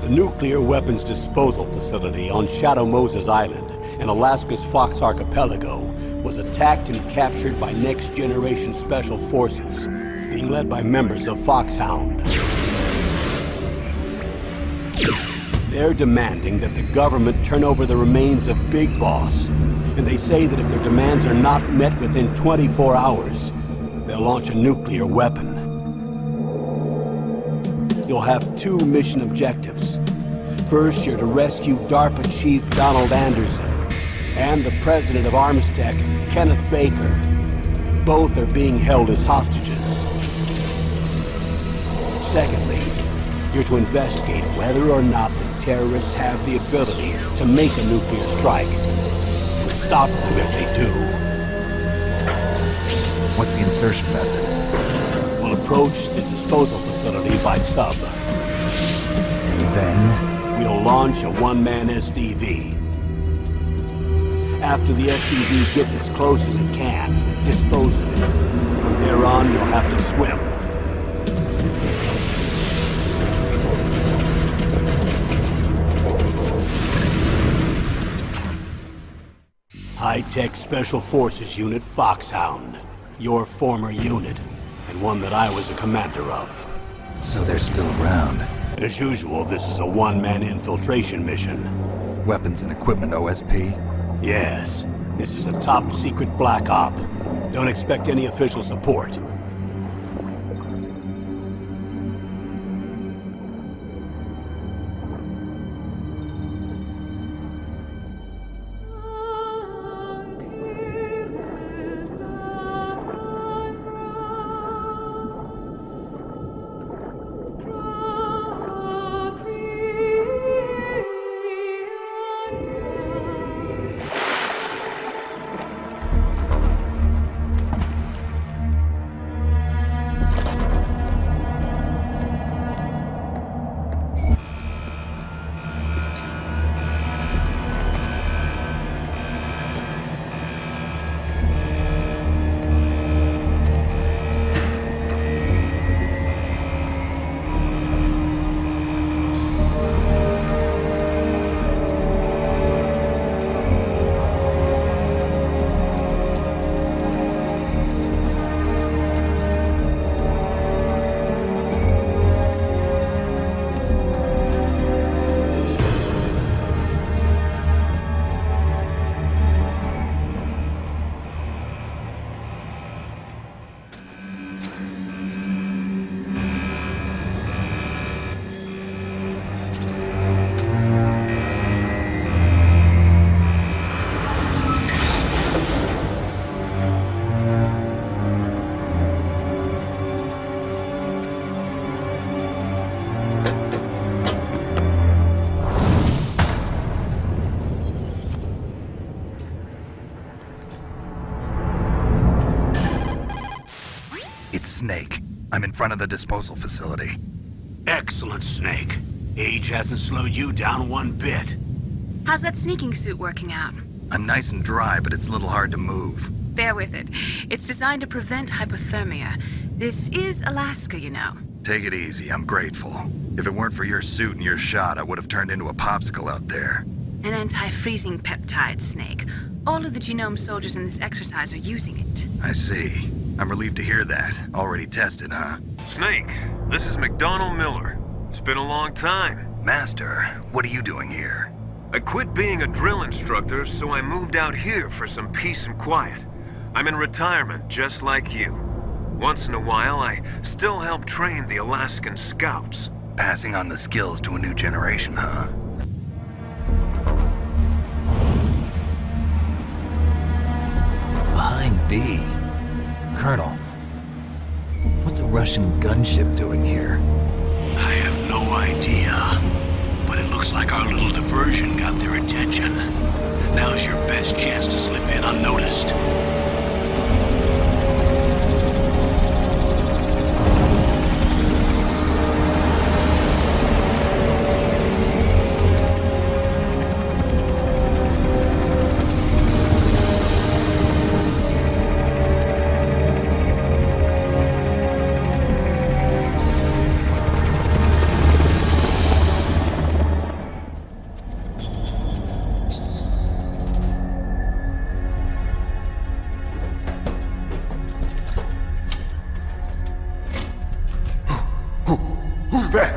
The nuclear weapons disposal facility on Shadow Moses Island in Alaska's Fox Archipelago was attacked and captured by next-generation special forces, being led by members of Foxhound. They're demanding that the government turn over the remains of Big Boss, and they say that if their demands are not met within 24 hours, they'll launch a nuclear weapon. You'll have two mission objectives. First, you're to rescue DARPA Chief Donald Anderson and the president of Armstech, Kenneth Baker. Both are being held as hostages. Secondly, you're to investigate whether or not the terrorists have the ability to make a nuclear strike and stop them if they do. What's the insertion method? We'll approach the disposal facility by sub. And then? We'll launch a one-man SDV. After the SDV gets as close as it can, dispose of it. From there on, you'll have to swim. High-tech Special Forces Unit Foxhound. Your former unit, and one that I was a commander of. So they're still around. As usual, this is a one-man infiltration mission. Weapons and equipment OSP? Yes, this is a top-secret black op. Don't expect any official support. Snake. I'm in front of the disposal facility. Excellent, Snake. Age hasn't slowed you down one bit. How's that sneaking suit working out? I'm nice and dry, but it's a little hard to move. Bear with it. It's designed to prevent hypothermia. This is Alaska, you know. Take it easy, I'm grateful. If it weren't for your suit and your shot, I would have turned into a popsicle out there. An anti-freezing peptide, Snake. All of the genome soldiers in this exercise are using it. I see. I'm relieved to hear that. Already tested, huh? Snake, this is McDonald Miller. It's been a long time. Master, what are you doing here? I quit being a drill instructor, so I moved out here for some peace and quiet. I'm in retirement, just like you. Once in a while, I still help train the Alaskan Scouts. Passing on the skills to a new generation, huh? Behind D. Colonel, what's a Russian gunship doing here? I have no idea, but it looks like our little diversion got their attention. Now's your best chance to slip in unnoticed. that?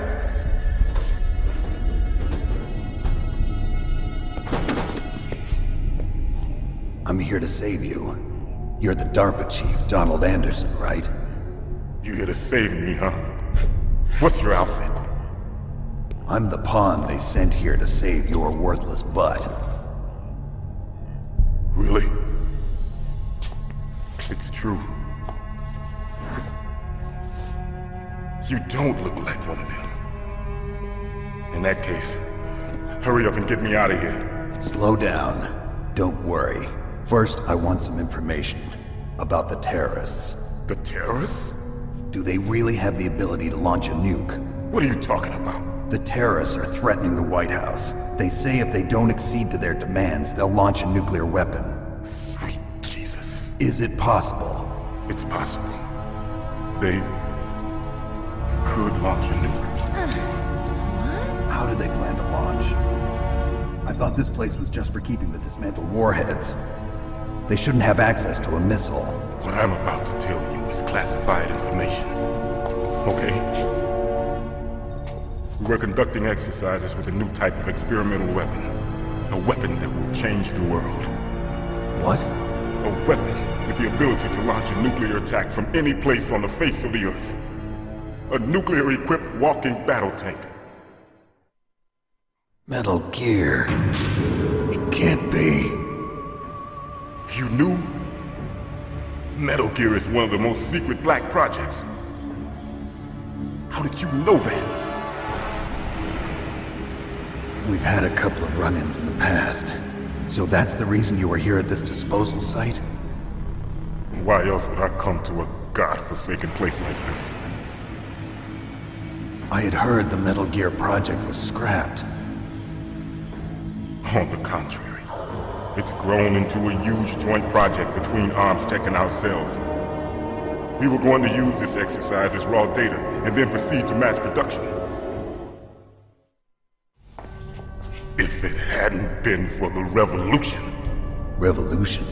I'm here to save you. You're the DARPA chief, Donald Anderson, right? You here to save me, huh? What's your outfit? I'm the pawn they sent here to save your worthless butt. Really? It's true. You don't look like one of them. In that case, hurry up and get me out of here. Slow down. Don't worry. First, I want some information about the terrorists. The terrorists? Do they really have the ability to launch a nuke? What are you talking about? The terrorists are threatening the White House. They say if they don't accede to their demands, they'll launch a nuclear weapon. Sweet Jesus. Is it possible? It's possible. They could launch a nuke. How do they plan to launch? I thought this place was just for keeping the dismantled warheads. They shouldn't have access to a missile. What I'm about to tell you is classified information. Okay? We're conducting exercises with a new type of experimental weapon. A weapon that will change the world. What? A weapon with the ability to launch a nuclear attack from any place on the face of the Earth. A nuclear-equipped walking battle tank. Metal Gear. It can't be. You knew? Metal Gear is one of the most secret black projects. How did you know that? We've had a couple of run-ins in the past. So that's the reason you were here at this disposal site? Why else would I come to a godforsaken place like this? I had heard the Metal Gear project was scrapped. On the contrary, it's grown into a huge joint project between ArmsTech and ourselves. We were going to use this exercise as raw data and then proceed to mass production. If it hadn't been for the revolution. Revolution?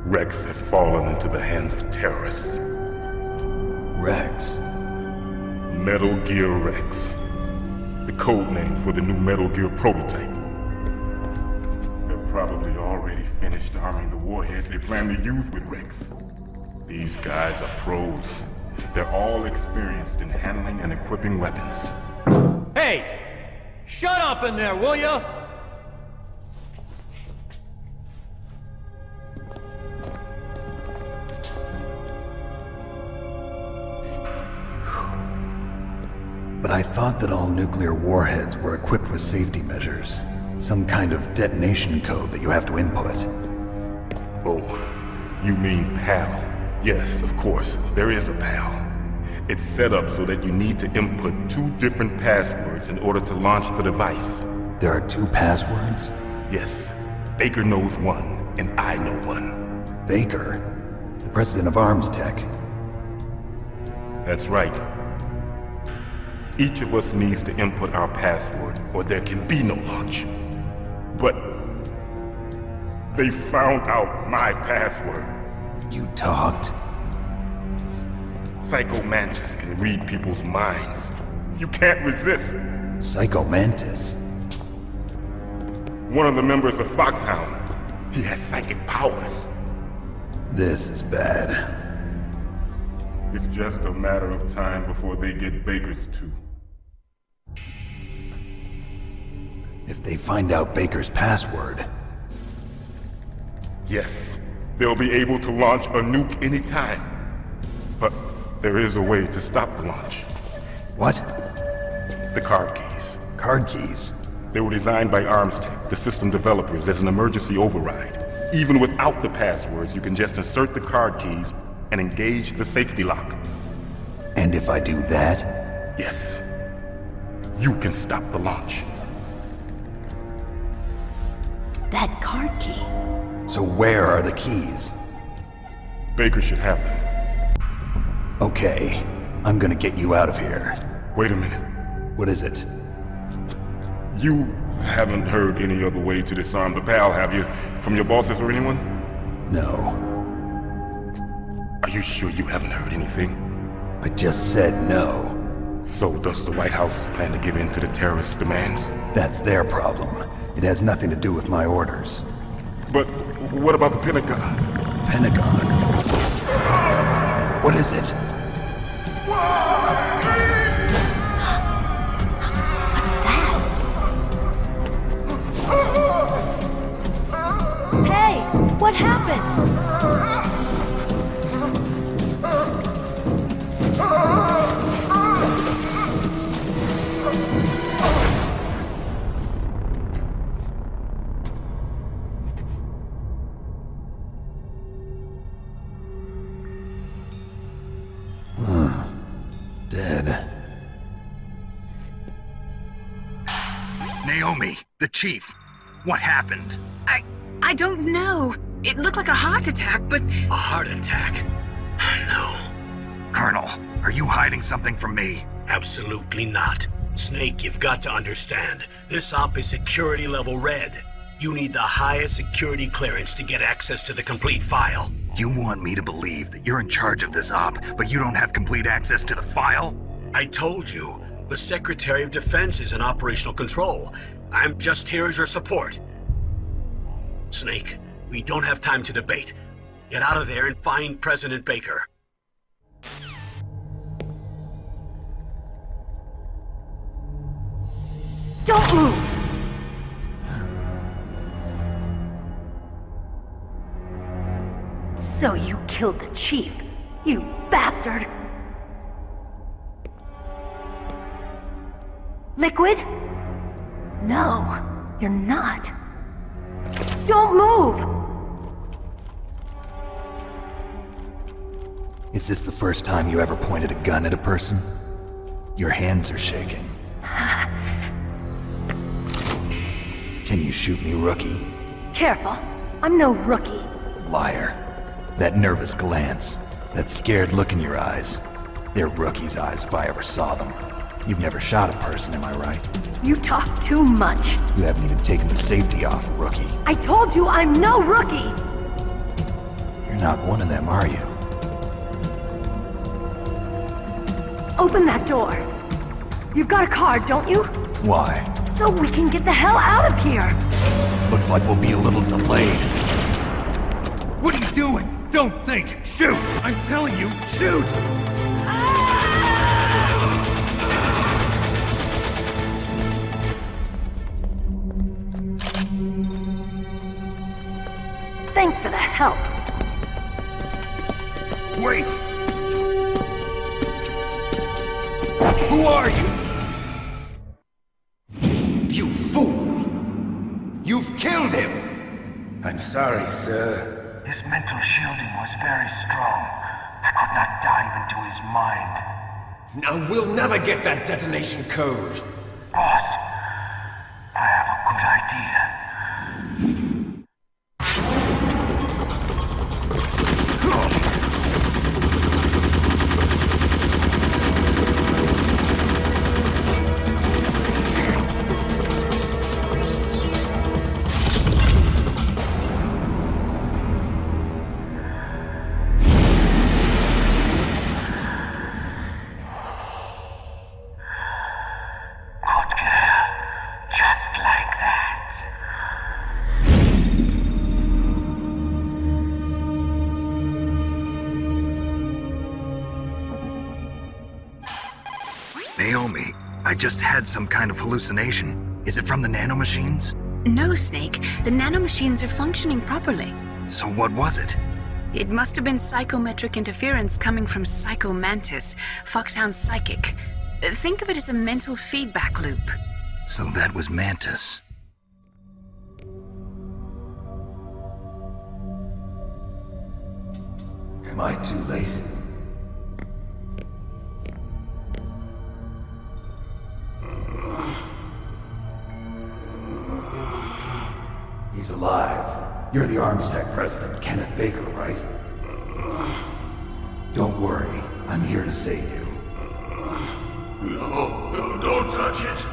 Rex has fallen into the hands of terrorists. Rex? Metal Gear Rex. The code name for the new Metal Gear prototype. They're probably already finished arming the warhead they plan to use with Rex. These guys are pros. They're all experienced in handling and equipping weapons. Hey! Shut up in there, will ya? But I thought that all nuclear warheads were equipped with safety measures. Some kind of detonation code that you have to input. Oh, you mean PAL? Yes, of course, there is a PAL. It's set up so that you need to input 2 different passwords in order to launch the device. There are 2 passwords? Yes, Baker knows one, and I know one. Baker? The president of ArmsTech? That's right. Each of us needs to input our password, or there can be no launch. But they found out my password. You talked? Psycho Mantis can read people's minds. You can't resist. Psycho Mantis? One of the members of Foxhound. He has psychic powers. This is bad. It's just a matter of time before they get Baker's too. If they find out Baker's password... Yes, they'll be able to launch a nuke anytime. But there is a way to stop the launch. What? The card keys. Card keys? They were designed by ArmsTech, the system developers, as an emergency override. Even without the passwords, you can just insert the card keys and engage the safety lock. And if I do that? Yes. You can stop the launch. That card key. So where are the keys? Baker should have them. Okay, I'm gonna get you out of here. Wait a minute. What is it? You haven't heard any other way to disarm the PAL, have you? From your bosses or anyone? No. Are you sure you haven't heard anything? I just said no. So does the White House plan to give in to the terrorists' demands? That's their problem. It has nothing to do with my orders. But what about the Pentagon? Pentagon? What is it? Hey, what happened? Dead. Naomi, the chief. What happened? I don't know. It looked like a heart attack, but... A heart attack? No. Colonel, are you hiding something from me? Absolutely not. Snake, you've got to understand. This op is security level red. You need the highest security clearance to get access to the complete file. You want me to believe that you're in charge of this op, but you don't have complete access to the file? I told you, the Secretary of Defense is in operational control. I'm just here as your support. Snake, we don't have time to debate. Get out of there and find President Baker. Don't move! So you killed the chief, you bastard! Liquid? No, you're not. Don't move! Is this the first time you ever pointed a gun at a person? Your hands are shaking. Can you shoot me, rookie? Careful, I'm no rookie. Liar. That nervous glance, that scared look in your eyes. They're rookie's eyes if I ever saw them. You've never shot a person, am I right? You talk too much. You haven't even taken the safety off, rookie. I told you I'm no rookie! You're not one of them, are you? Open that door. You've got a card, don't you? Why? So we can get the hell out of here! Looks like we'll be a little delayed. What are you doing? Don't think! Shoot! I'm telling you, shoot! Thanks for the help. Wait! Who are you? You fool! You've killed him! I'm sorry, sir. His mental shielding was very strong. I could not dive into his mind. Now we'll never get that detonation code. Boss, I have a good idea. Naomi, I just had some kind of hallucination. Is it from the nanomachines? No, Snake. The nanomachines are functioning properly. So what was it? It must have been psychometric interference coming from Psycho Mantis, Foxhound Psychic. Think of it as a mental feedback loop. So that was Mantis. Am I too late? He's alive. You're the Arms Tech president, Kenneth Baker, right? Don't worry. I'm here to save you. No, don't touch it.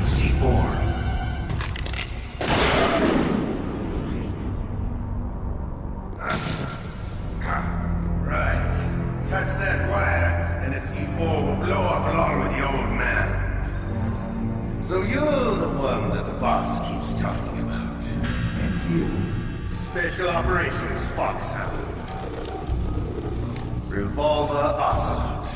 C4. Right. Touch that wire, and the C4 will blow up along with the old man. So you're the one that the boss keeps talking about. And you? Special Operations Foxhound. Revolver Ocelot.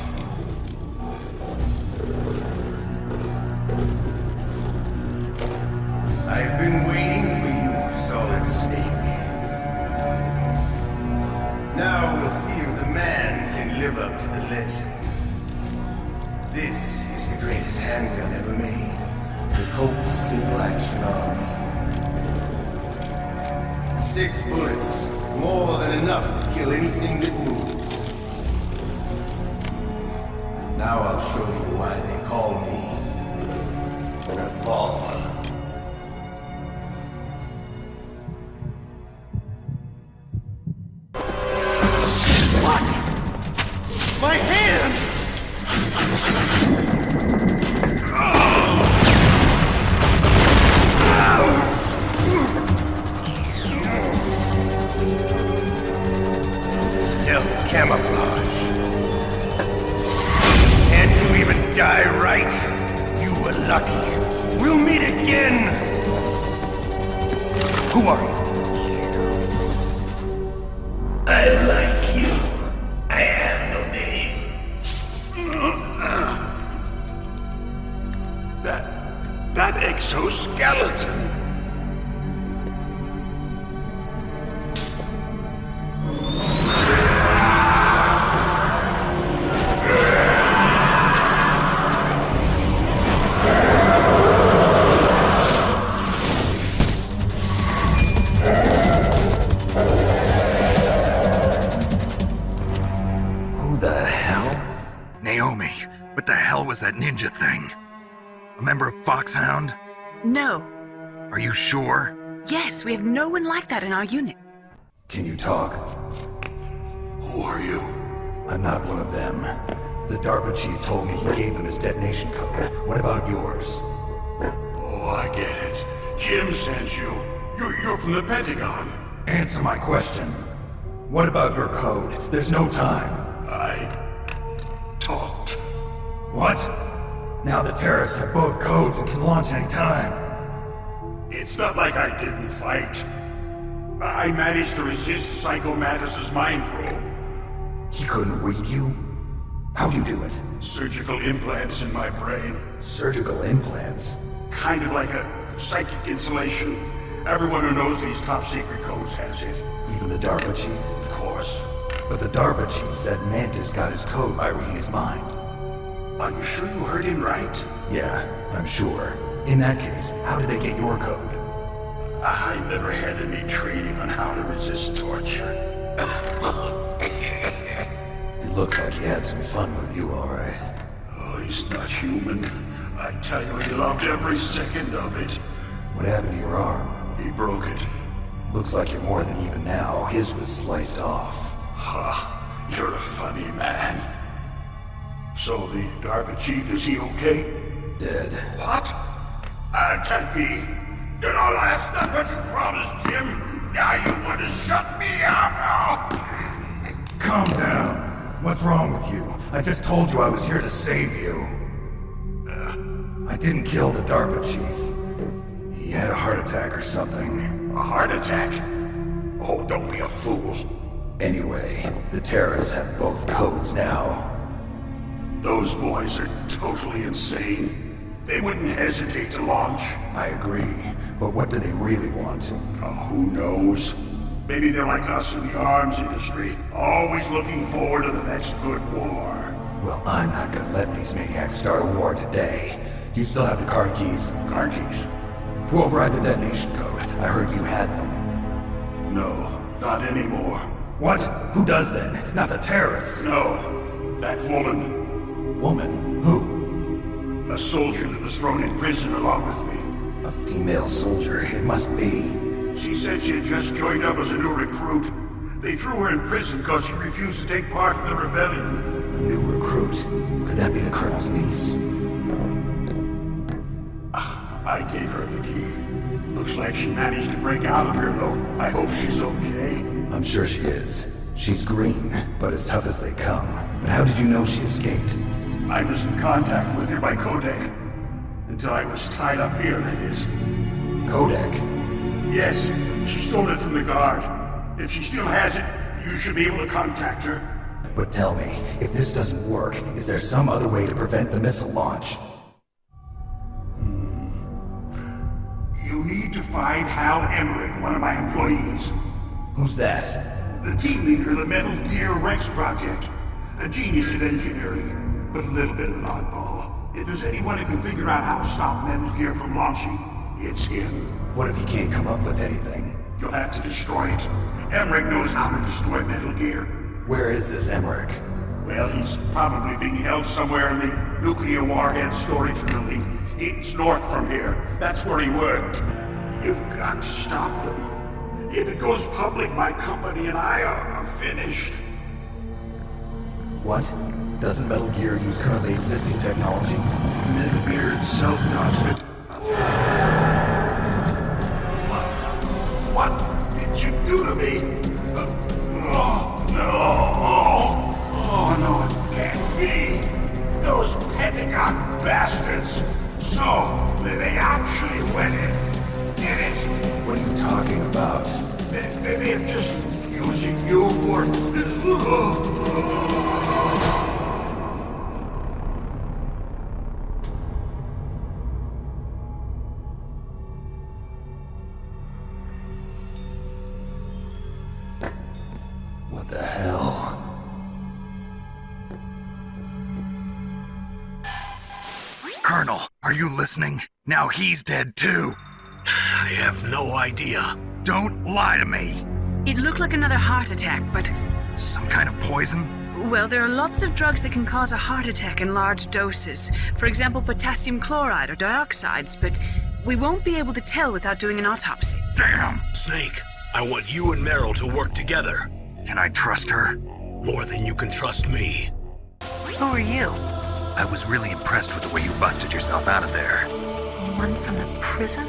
I've been waiting for you, Solid Snake. Now we'll see if the man can live up to the legend. This is the greatest handgun ever made. The Colt Single Action Army. 6 bullets, more than enough to kill anything that moves. Now I'll show you why they call me Revolver. What? My hand! Stealth camouflage. Can't you even die right? You were lucky. We'll meet again! Who are you? I like you. I have no name. That exoskeleton. Naomi, what the hell was that ninja thing? A member of Foxhound? No. Are you sure? Yes, we have no one like that in our unit. Can you talk? Who are you? I'm not one of them. The DARPA chief told me he gave them his detonation code. What about yours? Oh, I get it. Jim sent you. You're from the Pentagon. Answer my question. What about your code? There's no time. I talked. What? Now the terrorists have both codes and can launch any time. It's not like I didn't fight. I managed to resist Psycho Mantis's mind probe. He couldn't read you? How'd you do it? Surgical implants in my brain. Surgical implants? Kind of like a psychic insulation. Everyone who knows these top secret codes has it. Even the DARPA chief? Of course. But the DARPA chief said Mantis got his code by reading his mind. Are you sure you heard him right? Yeah, I'm sure. In that case, how did they get your code? I never had any training on how to resist torture. It looks like he had some fun with you, all right. Oh, he's not human. I tell you, he loved every second of it. What happened to your arm? He broke it. Looks like you're more than even now. His was sliced off. Ha! You're a funny man. So the DARPA chief, is he okay? Dead. What? Can't be. You know, that's not what you promised, Jim. Now you want to shut me up. Calm down. What's wrong with you? I just told you I was here to save you. I didn't kill the DARPA chief. He had a heart attack or something. A heart attack? Oh, don't be a fool. Anyway, the terrorists have both codes now. Those boys are totally insane. They wouldn't hesitate to launch. I agree, but what do they really want? Who knows? Maybe they're like us in the arms industry, always looking forward to the next good war. Well, I'm not gonna let these maniacs start a war today. You still have the car keys? Car keys? To override the detonation code. I heard you had them. No, not anymore. What? Who does then? Not the terrorists. No, that woman. Woman? Who? A soldier that was thrown in prison along with me. A female soldier, it must be. She said she had just joined up as a new recruit. They threw her in prison because she refused to take part in the rebellion. A new recruit? Could that be the Colonel's niece? I gave her the key. Looks like she managed to break out of here, though. I hope she's okay. I'm sure she is. She's green, but as tough as they come. But how did you know she escaped? I was in contact with her by codec. Until I was tied up here, that is. Codec? Yes, she stole it from the guard. If she still has it, you should be able to contact her. But tell me, if this doesn't work, is there some other way to prevent the missile launch? You need to find Hal Emmerich, one of my employees. Who's that? The team leader of the Metal Gear Rex project. A genius in engineering, but a little bit of an oddball. If there's anyone who can figure out how to stop Metal Gear from launching, it's him. What if he can't come up with anything? You'll have to destroy it. Emmerich knows how to destroy Metal Gear. Where is this Emmerich? Well, he's probably being held somewhere in the nuclear warhead storage building. It's north from here. That's where he worked. You've got to stop them. If it goes public, my company and I are finished. What? Doesn't Metal Gear use currently existing technology? Metal Gear itself does, but... What did you do to me? Oh, no. Oh, no, it can't be. Those Pentagon bastards. So, they actually went in. Did it? What are you talking about? They're just using you for... What the hell? Colonel, are you listening? Now he's dead too. I have no idea. Don't lie to me. It looked like another heart attack, but... Some kind of poison? Well, there are lots of drugs that can cause a heart attack in large doses. For example, potassium chloride or dioxides, but we won't be able to tell without doing an autopsy. Damn! Snake, I want you and Meryl to work together. Can I trust her? More than you can trust me. Who are you? I was really impressed with the way you busted yourself out of there. One from the prison?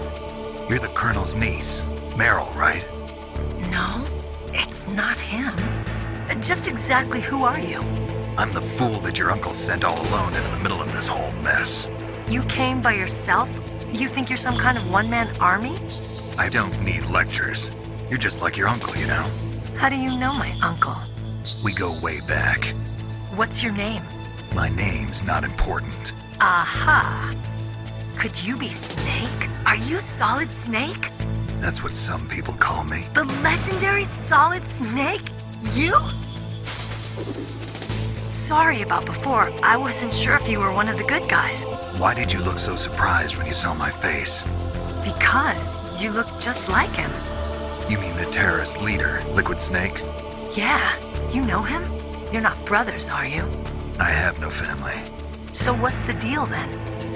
You're the Colonel's niece, Meryl, right? No, it's not him. Just exactly who are you? I'm the fool that your uncle sent all alone into the middle of this whole mess. You came by yourself? You think you're some kind of one-man army? I don't need lectures. You're just like your uncle, you know? How do you know my uncle? We go way back. What's your name? My name's not important. Aha! Could you be Snake? Are you Solid Snake? That's what some people call me. The legendary Solid Snake? You? Sorry about before. I wasn't sure if you were one of the good guys. Why did you look so surprised when you saw my face? Because you look just like him. You mean the terrorist leader, Liquid Snake? Yeah, you know him? You're not brothers, are you? I have no family. So what's the deal then?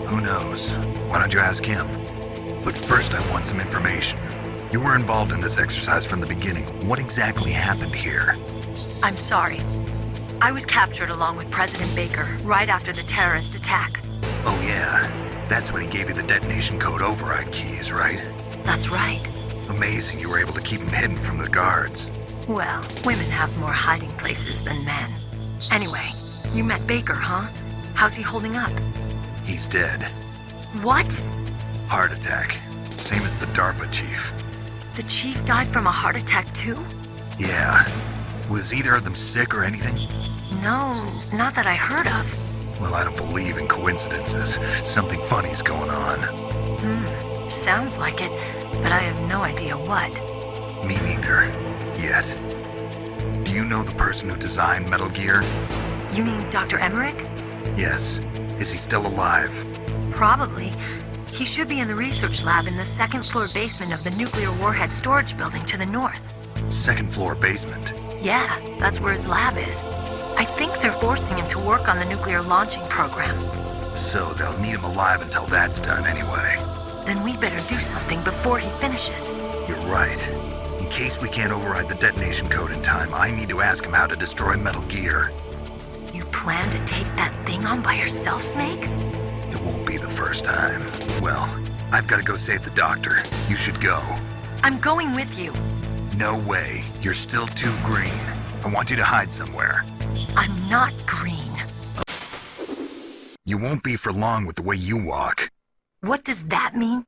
Who knows? Why don't you ask him? But first I want some information. You were involved in this exercise from the beginning. What exactly happened here? I'm sorry. I was captured along with President Baker right after the terrorist attack. Oh yeah, that's when he gave you the detonation code override keys, right? That's right. Amazing you were able to keep him hidden from the guards. Well, women have more hiding places than men. Anyway, you met Baker, huh? How's he holding up? He's dead. What? Heart attack. Same as the DARPA chief. The chief died from a heart attack too? Yeah. Was either of them sick or anything? No, not that I heard of. Well, I don't believe in coincidences. Something funny's going on. Sounds like it, but I have no idea what. Me neither. Yet. Do you know the person who designed Metal Gear? You mean Dr. Emmerich? Yes. Is he still alive? Probably. He should be in the research lab in the second floor basement of the nuclear warhead storage building to the north. Second floor basement? Yeah, that's where his lab is. I think they're forcing him to work on the nuclear launching program. So they'll need him alive until that's done anyway. Then we better do something before he finishes. You're right. In case we can't override the detonation code in time, I need to ask him how to destroy Metal Gear. You plan to take that thing on by yourself, Snake? It won't be the first time. Well, I've got to go save the doctor. You should go. I'm going with you. No way. You're still too green. I want you to hide somewhere. I'm not green. You won't be for long with the way you walk. What does that mean?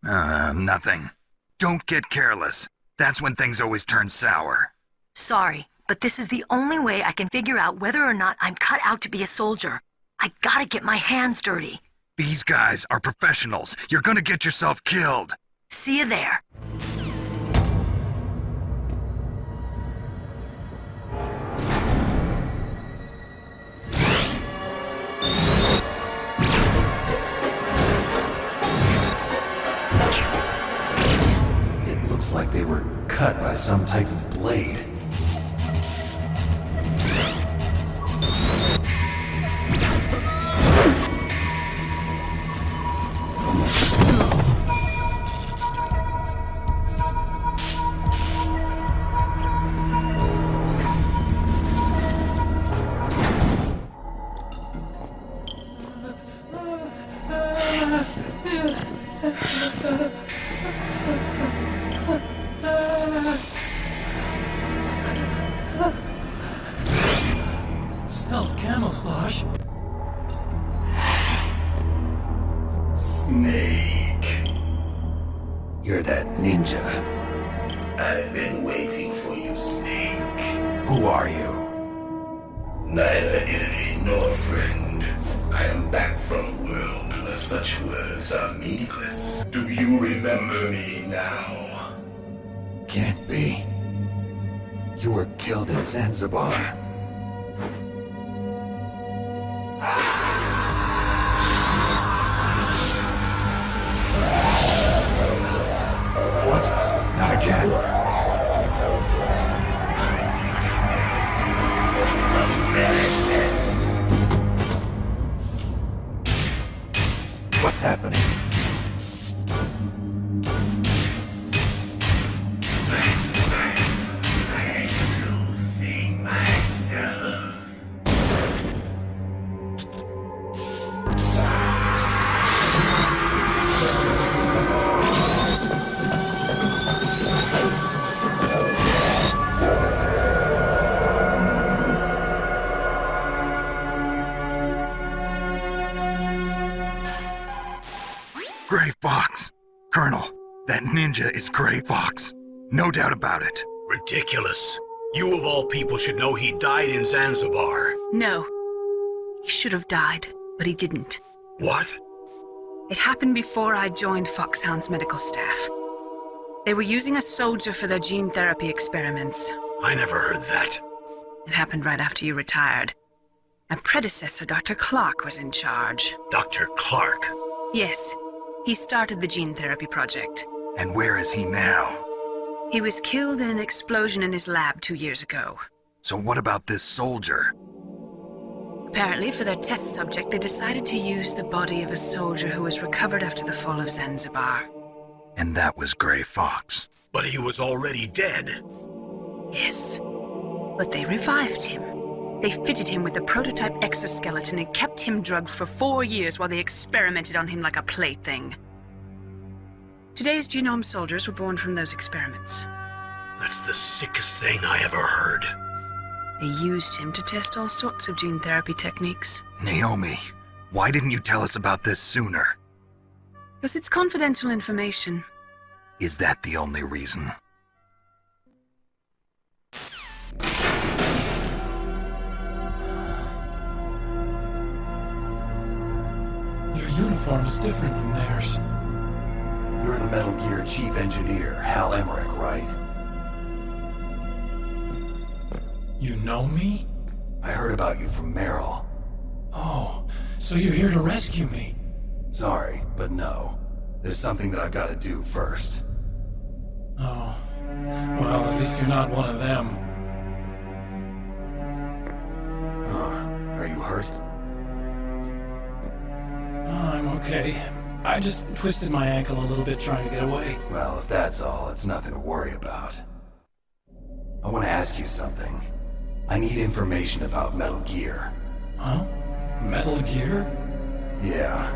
Nothing. Don't get careless. That's when things always turn sour. Sorry, but this is the only way I can figure out whether or not I'm cut out to be a soldier. I gotta get my hands dirty. These guys are professionals. You're gonna get yourself killed. See you there. It looks like they were cut by some type of blade. Stealth camouflage? Snake. You're that ninja. I've been waiting for you, Snake. Who are you? Neither enemy nor friend. I am back from a world where such words are meaningless. Do you remember me now? Can't be. You were killed in Zanzibar. What? Not again. What's happening? I'm losing myself. Gray Fox. Colonel, that ninja is Gray Fox. No doubt about it. Ridiculous. You of all people should know he died in Zanzibar. No. He should have died, but he didn't. What? It happened before I joined Foxhound's medical staff. They were using a soldier for their gene therapy experiments. I never heard that. It happened right after you retired. My predecessor, Dr. Clark, was in charge. Dr. Clark? Yes. He started the gene therapy project. And where is he now? He was killed in an explosion in his lab 2 years ago. So what about this soldier? Apparently, for their test subject, they decided to use the body of a soldier who was recovered after the fall of Zanzibar. And that was Gray Fox. But he was already dead. Yes. But they revived him. They fitted him with a prototype exoskeleton and kept him drugged for 4 years while they experimented on him like a plaything. Today's genome soldiers were born from those experiments. That's the sickest thing I ever heard. They used him to test all sorts of gene therapy techniques. Naomi, why didn't you tell us about this sooner? Because it's confidential information. Is that the only reason? Your uniform is different from theirs. You're the Metal Gear chief engineer, Hal Emmerich, right? You know me? I heard about you from Meryl. Oh, so you're here to rescue me? Sorry, but no. There's something that I've got to do first. Oh. Well, at least you're not one of them. Are you hurt? I'm okay. I just twisted my ankle a little bit trying to get away. Well, if that's all, it's nothing to worry about. I want to ask you something. I need information about Metal Gear. Huh? Metal Gear? Yeah.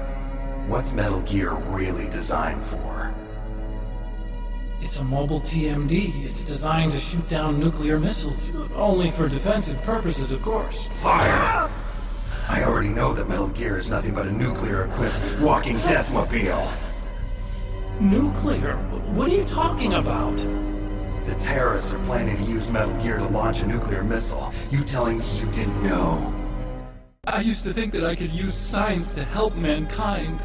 What's Metal Gear really designed for? It's a mobile TMD. It's designed to shoot down nuclear missiles. Only for defensive purposes, of course. Fire! I already know that Metal Gear is nothing but a nuclear-equipped walking deathmobile. Nuclear? What are you talking about? The terrorists are planning to use Metal Gear to launch a nuclear missile. You telling me you didn't know? I used to think that I could use science to help mankind.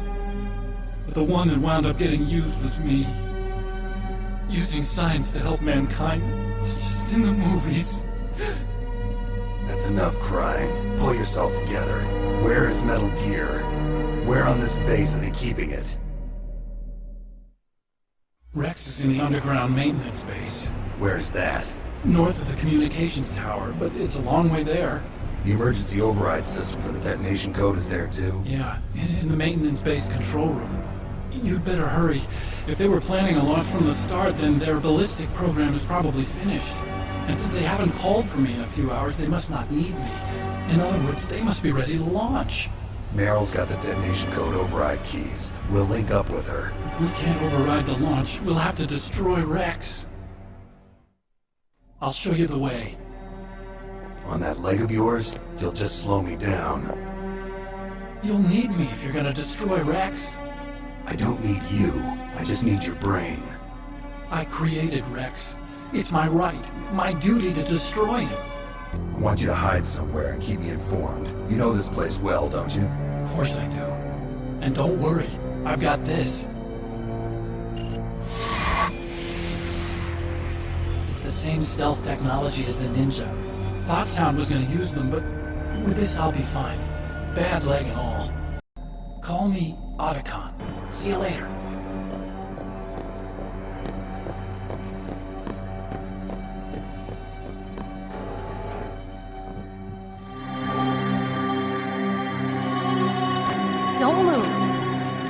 But the one that wound up getting used was me. Using science to help mankind. It's just in the movies. That's enough crying. Pull yourself together. Where is Metal Gear? Where on this base are they keeping it? Rex is in the underground maintenance base. Where is that? North of the communications tower, but it's a long way there. The emergency override system for the detonation code is there too? Yeah, in the maintenance base control room. You'd better hurry. If they were planning a launch from the start, then their ballistic program is probably finished. And since they haven't called for me in a few hours, they must not need me. In other words, they must be ready to launch. Meryl's got the detonation code override keys. We'll link up with her. If we can't override the launch, we'll have to destroy Rex. I'll show you the way. On that leg of yours, you'll just slow me down. You'll need me if you're gonna destroy Rex. I don't need you. I just need your brain. I created Rex. It's my right, my duty to destroy him. I want you to hide somewhere and keep me informed. You know this place well, don't you? Of course I do. And don't worry, I've got this. It's the same stealth technology as the Ninja. Foxhound was gonna use them, but with this I'll be fine. Bad leg and all. Call me Otacon. See you later. Don't move.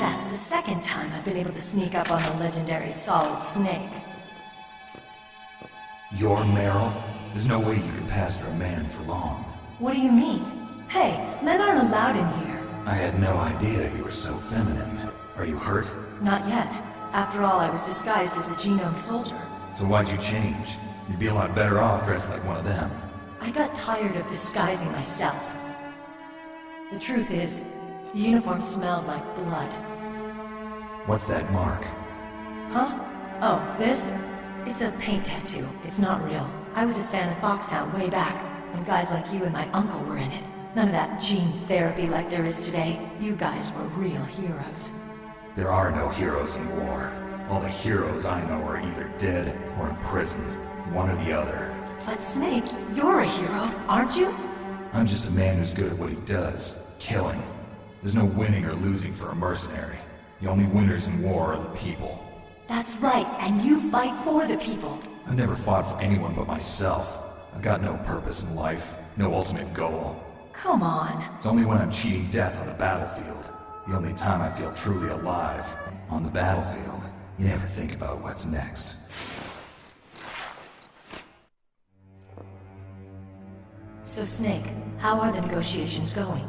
That's the second time I've been able to sneak up on the legendary Solid Snake. You're Meryl? There's no way you could pass for a man for long. What do you mean? Hey, men aren't allowed in here. I had no idea you were so feminine. Are you hurt? Not yet. After all, I was disguised as a genome soldier. So why'd you change? You'd be a lot better off dressed like one of them. I got tired of disguising myself. The truth is, the uniform smelled like blood. What's that mark? Huh? Oh, this? It's a paint tattoo. It's not real. I was a fan of Foxhound way back, when guys like you and my uncle were in it. None of that gene therapy like there is today. You guys were real heroes. There are no heroes in war. All the heroes I know are either dead or in prison. One or the other. But Snake, you're a hero, aren't you? I'm just a man who's good at what he does. Killing. There's no winning or losing for a mercenary. The only winners in war are the people. That's right, and you fight for the people. I've never fought for anyone but myself. I've got no purpose in life, no ultimate goal. Come on. It's only when I'm cheating death on a battlefield. The only time I feel truly alive. On the battlefield, you never think about what's next. So Snake, how are the negotiations going?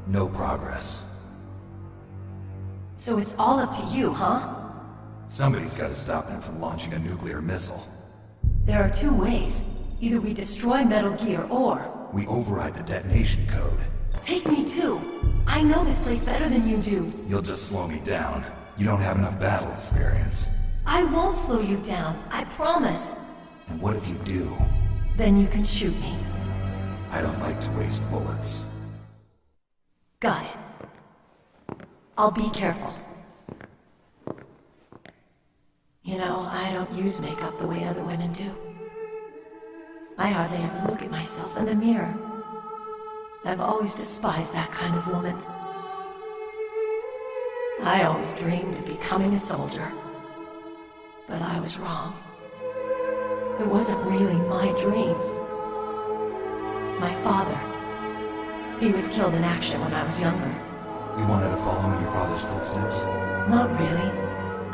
No progress. So it's all up to you, huh? Somebody's got to stop them from launching a nuclear missile. There are two ways. Either we destroy Metal Gear or... we override the detonation code. Take me too. I know this place better than you do. You'll just slow me down. You don't have enough battle experience. I won't slow you down, I promise. And what if you do? Then you can shoot me. I don't like to waste bullets. Got it. I'll be careful. You know, I don't use makeup the way other women do. I hardly ever look at myself in the mirror. I've always despised that kind of woman. I always dreamed of becoming a soldier. But I was wrong. It wasn't really my dream. My father. He was killed in action when I was younger. You wanted to follow in your father's footsteps? Not really.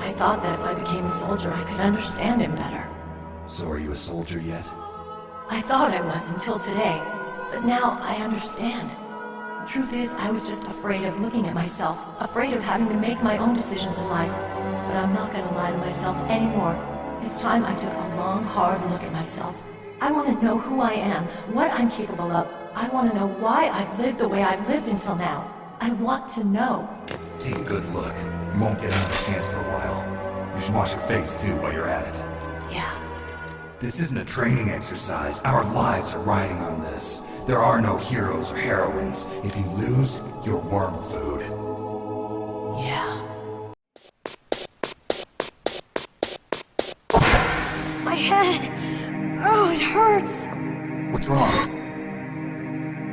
I thought that if I became a soldier, I could understand him better. So are you a soldier yet? I thought I was until today, but now I understand. The truth is, I was just afraid of looking at myself, afraid of having to make my own decisions in life. but I'm not gonna lie to myself anymore. It's time I took a long, hard look at myself. I want to know who I am, what I'm capable of. I want to know why I've lived the way I've lived until now. I want to know. Take a good look. You won't get another chance for a while. You should wash your face too while you're at it. Yeah. This isn't a training exercise. Our lives are riding on this. There are no heroes or heroines. If you lose, you're worm food. Yeah. My head! Oh, it hurts! What's wrong?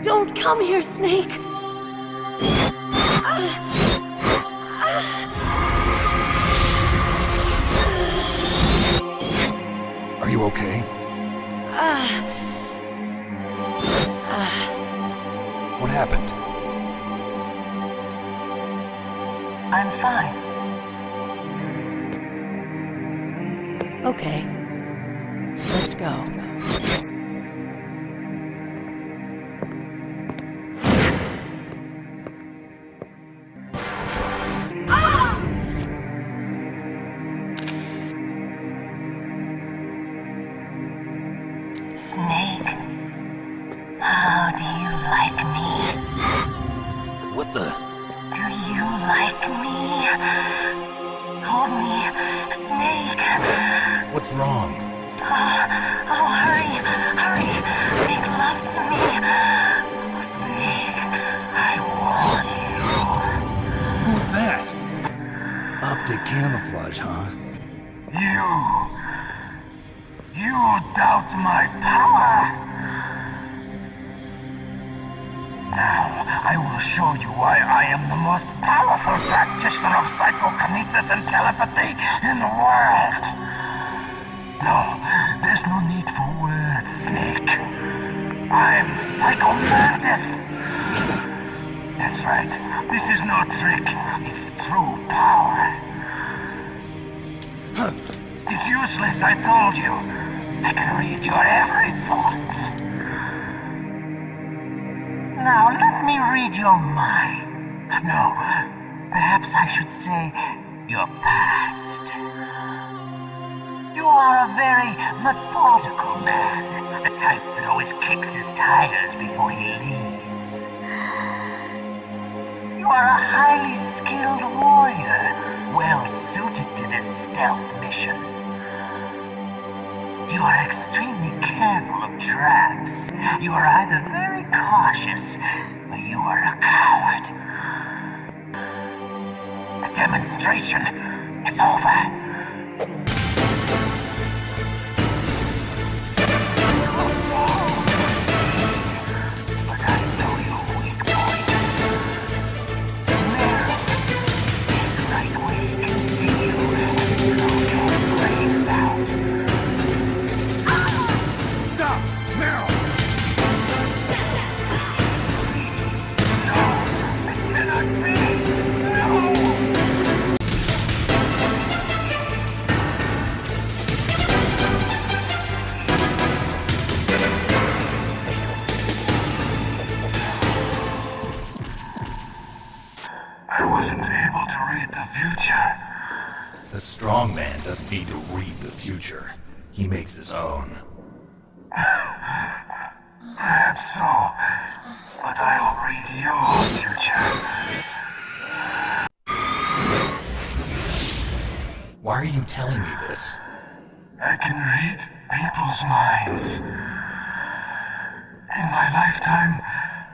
Don't come here, Snake! Are you okay? What happened? I'm fine. Okay. Let's go. Snake, how do you like me? What the? Do you like me? Hold me, Snake. What's wrong? Oh, hurry, hurry. Make love to me. Oh, Snake, I want you. Who's that? Optic camouflage, huh? You doubt my power? Now, I will show you why I am the most powerful practitioner of psychokinesis and telepathy in the world. No, there's no need for words, Snake. I'm Psychomantis. That's right. This is no trick. It's true power. It's useless, I told you. I can read your every thought. Now, let me read your mind. No, perhaps I should say your past. You are a very methodical man, the type that always kicks his tires before he leaves. You are a highly skilled warrior, well suited to this stealth mission. You are extremely careful of traps. You are either very cautious, or you are a coward. The demonstration is over. But I know your weak point. Now, stand right where you can see you and blow your brains out. Stop! Now! No! It cannot be! No! I wasn't able to read the future. The strong man doesn't need to read the future. He makes his own. Perhaps so, but I'll read your future. Why are you telling me this? I can read people's minds. In my lifetime,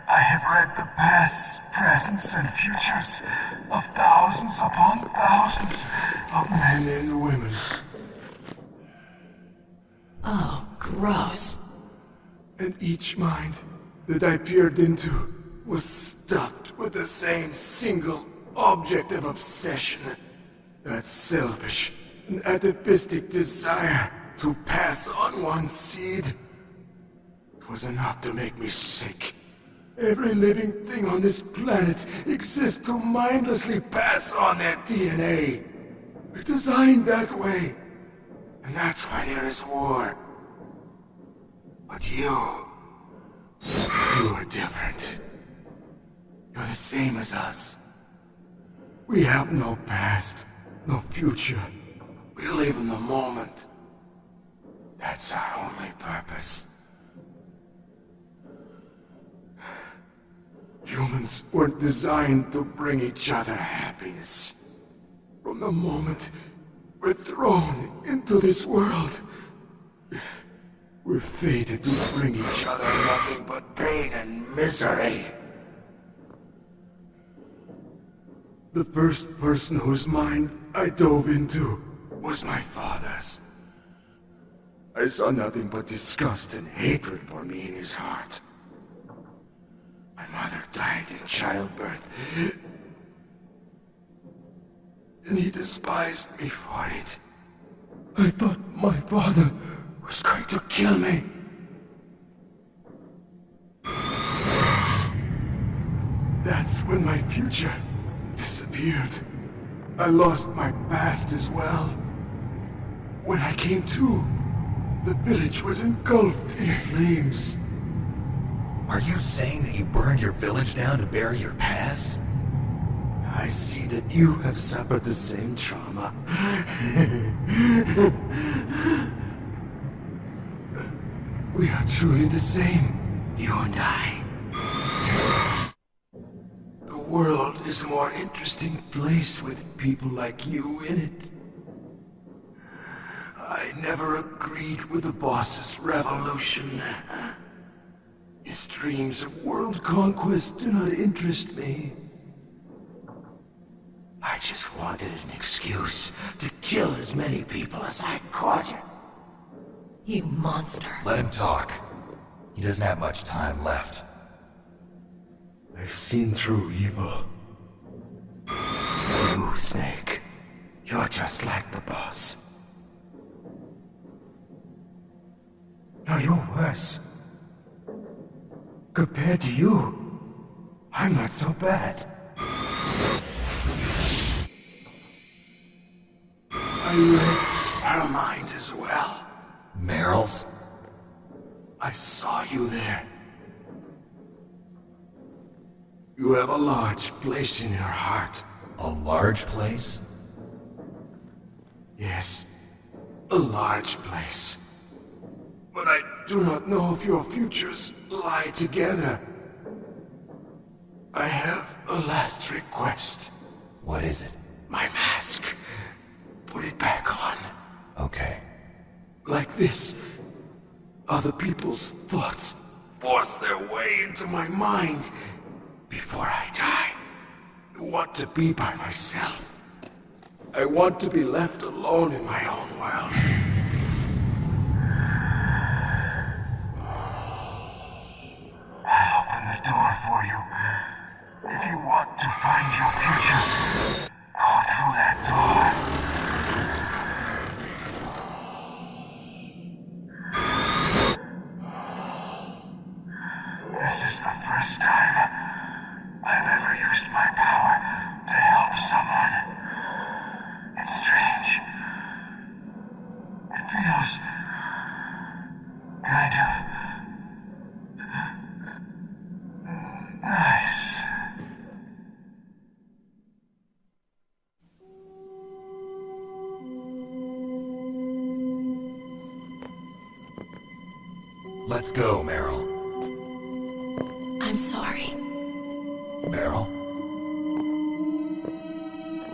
I have read the pasts, presents, and futures of thousands upon thousands of men and women. Oh, gross. And each mind that I peered into was stuffed with the same single object of obsession. That selfish and atavistic desire to pass on one's seed. It was enough to make me sick. Every living thing on this planet exists to mindlessly pass on their DNA. We're designed that way. And that's why there is war. But you are different. You're the same as us. We have no past, no future. We live in the moment. That's our only purpose. Humans weren't designed to bring each other happiness. From the moment we're thrown into this world, we're fated to bring each other nothing but pain and misery. The first person whose mind I dove into was my father's. I saw nothing but disgust and hatred for me in his heart. My mother died in childbirth, and he despised me for it. I thought my father was going to kill me. That's when my future disappeared. I lost my past as well. When I came to, the village was engulfed in flames. Are you saying that you burned your village down to bury your past? I see that you have suffered the same trauma. We are truly the same, you and I. The world is a more interesting place with people like you in it. I never agreed with the boss's revolution. His dreams of world conquest do not interest me. I just wanted an excuse to kill as many people as I could. You monster. Let him talk. He doesn't have much time left. I've seen through evil. You, Snake. You're just like the boss. No, you're worse. Compared to you, I'm not so bad. I read her mind as well. Meryl's? I saw you there. You have a large place in your heart. A large place? Yes, a large place. But I do not know if your futures lie together. I have a last request. What is it? My mask. Put it back on. Okay. Like this, other people's thoughts force their way into my mind. Before I die, I want to be by myself. I want to be left alone in my own world. I'll open the door for you. If you want to find your future, go through that door. This is the first time I've ever used my power to help someone. It's strange. It feels kind of nice. Let's go, Meryl. I'm sorry. Meryl?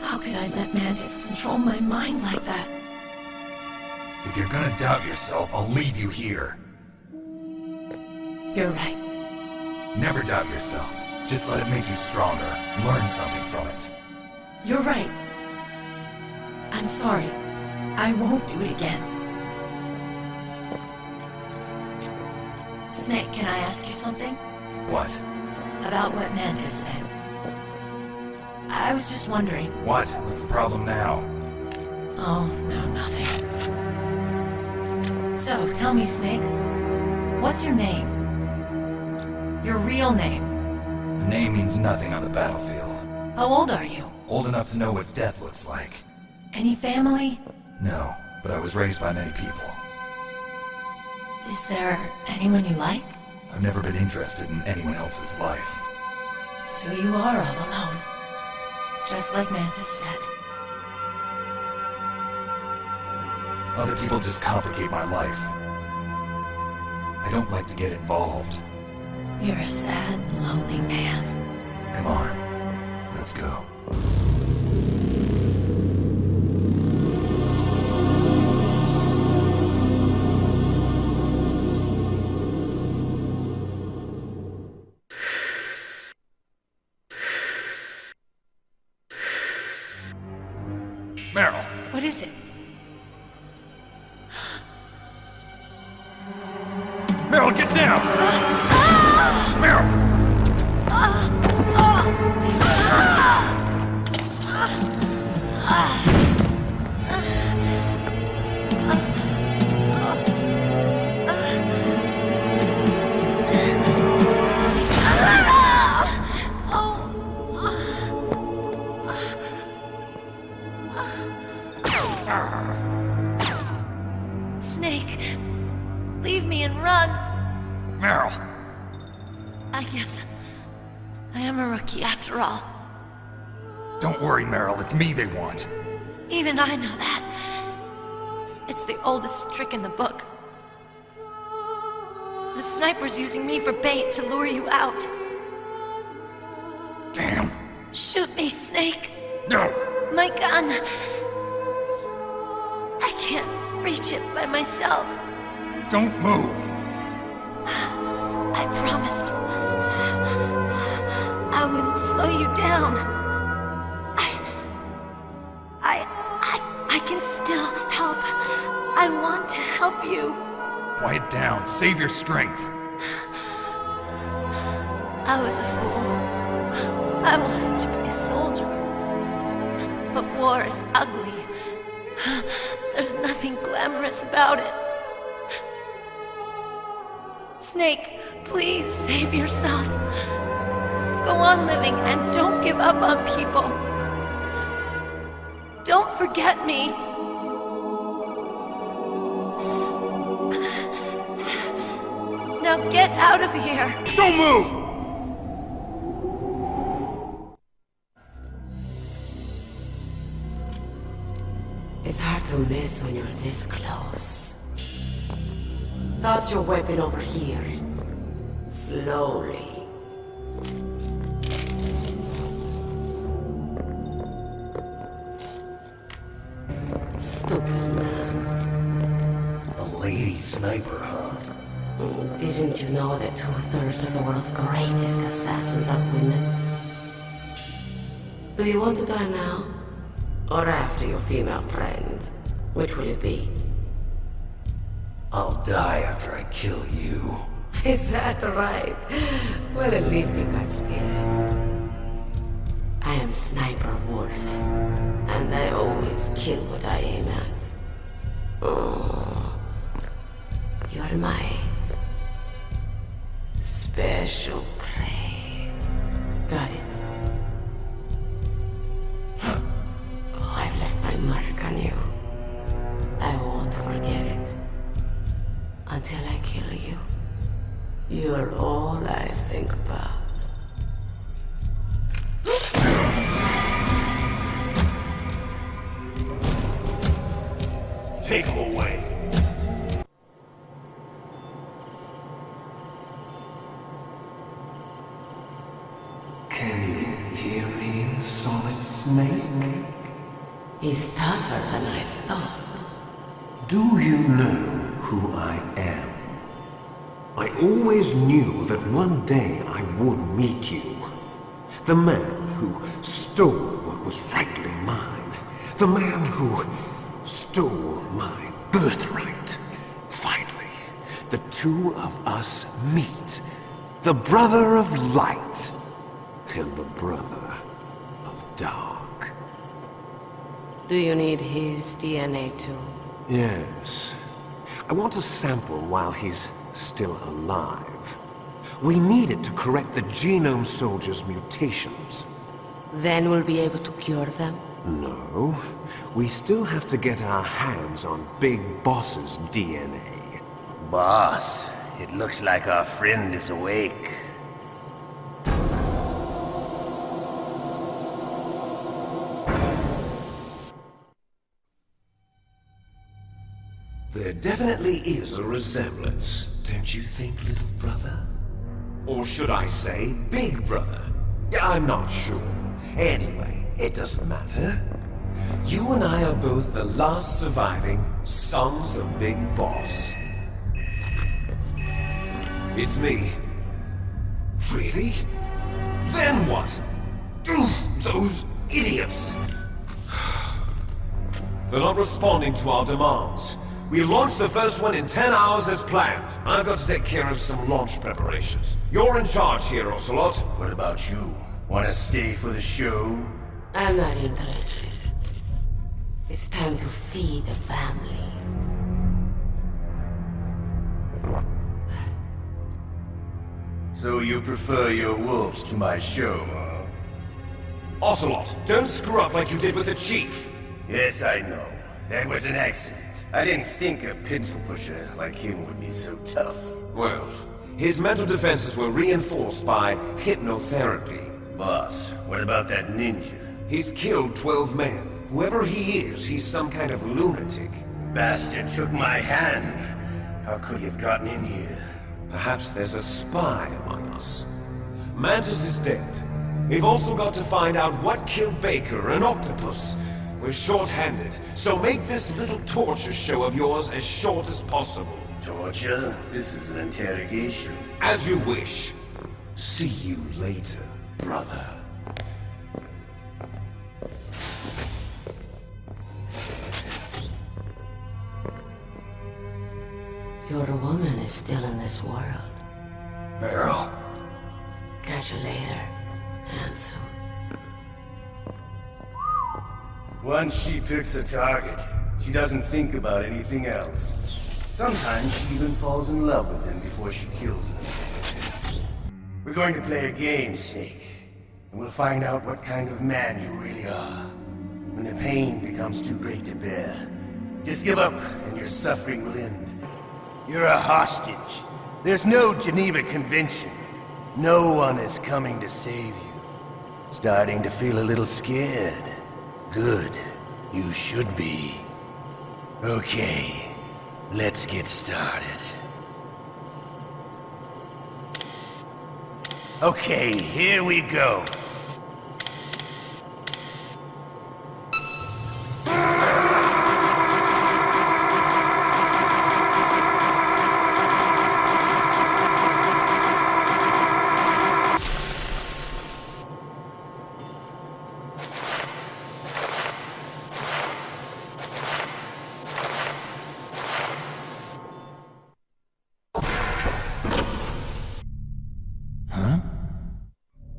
How could I let Mantis control my mind like that? If you're gonna doubt yourself, I'll leave you here. You're right. Never doubt yourself. Just let it make you stronger. Learn something from it. You're right. I'm sorry. I won't do it again. Snake, can I ask you something? What? About what Mantis said. I was just wondering. What? What's the problem now? Oh, no, nothing. So, tell me, Snake. What's your name? Your real name? The name means nothing on the battlefield. How old are you? Old enough to know what death looks like. Any family? No, but I was raised by many people. Is there anyone you like? I've never been interested in anyone else's life. So you are all alone. Just like Mantis said. Other people just complicate my life. I don't like to get involved. You're a sad, lonely man. Come on, let's go. Meryl! What is it? Meryl, get down! Meryl! Snake, leave me and run. Meryl! I guess I am a rookie after all. Don't worry, Meryl, it's me they want. Even I know that. It's the oldest trick in the book. The sniper's using me for bait to lure you out. Damn. Shoot me, Snake. No! My gun. I can't reach it by myself. Don't move! I promised I wouldn't slow you down. I can still help. I want to help you. Quiet down. Save your strength. I was a fool. I wanted to be a soldier. But war is ugly. There's nothing glamorous about it. Snake, please save yourself. Go on living and don't give up on people. Don't forget me. Now get out of here. Don't move! It's hard to miss when you're this close. Toss your weapon over here. Slowly. Stupid man. A lady sniper, huh? Didn't you know that 2/3 of the world's greatest assassins are women? Do you want to die now? Or after your female friend? Which will it be? I'll die after I kill you. Is that right? Well, at least you got spirit. I am Sniper Wolf, and I always kill what I aim at. Oh, you're my special prey. Got it. I've left my mark on you. I won't forget it. Until I kill you. You're all I think about. Take him away. Can you hear me, Solid Snake? He's tougher than I thought. Do you know who I am? I always knew that one day I would meet you. The man who stole what was rightly mine. The man who stole my birthright. Finally, the two of us meet. The brother of light and the brother of dark. Do you need his DNA too? Yes. I want a sample while he's still alive. We need it to correct the Genome Soldier's mutations. Then we'll be able to cure them? No. We still have to get our hands on Big Boss's DNA. Boss, it looks like our friend is awake. There definitely is a resemblance, don't you think, little brother? Or should I say, big brother? I'm not sure. Anyway, it doesn't matter. You and I are both the last surviving sons of Big Boss. It's me. Really? Then what? Those idiots! They're not responding to our demands. We launched the first one in 10 hours as planned. I've got to take care of some launch preparations. You're in charge here, Ocelot. What about you? Wanna stay for the show? I'm not interested. It's time to feed the family. So you prefer your wolves to my show, huh? Ocelot, don't screw up like you did with the Chief. Yes, I know. That was an accident. I didn't think a pencil pusher like him would be so tough. Well, his mental defenses were reinforced by hypnotherapy. Boss, what about that ninja? He's killed 12 men. Whoever he is, he's some kind of lunatic. Bastard took my hand. How could he have gotten in here? Perhaps there's a spy among us. Mantis is dead. We've also got to find out what killed Baker and Octopus. We're short-handed, so make this little torture show of yours as short as possible. Torture? This is an interrogation. As you wish. See you later, brother. Your woman is still in this world. Meryl. Catch you later, handsome. Once she picks a target, she doesn't think about anything else. Sometimes she even falls in love with them before she kills them. We're going to play a game, Snake. And we'll find out what kind of man you really are. When the pain becomes too great to bear, just give up and your suffering will end. You're a hostage. There's no Geneva Convention. No one is coming to save you. Starting to feel a little scared. Good. You should be. Okay. Let's get started. Okay, here we go.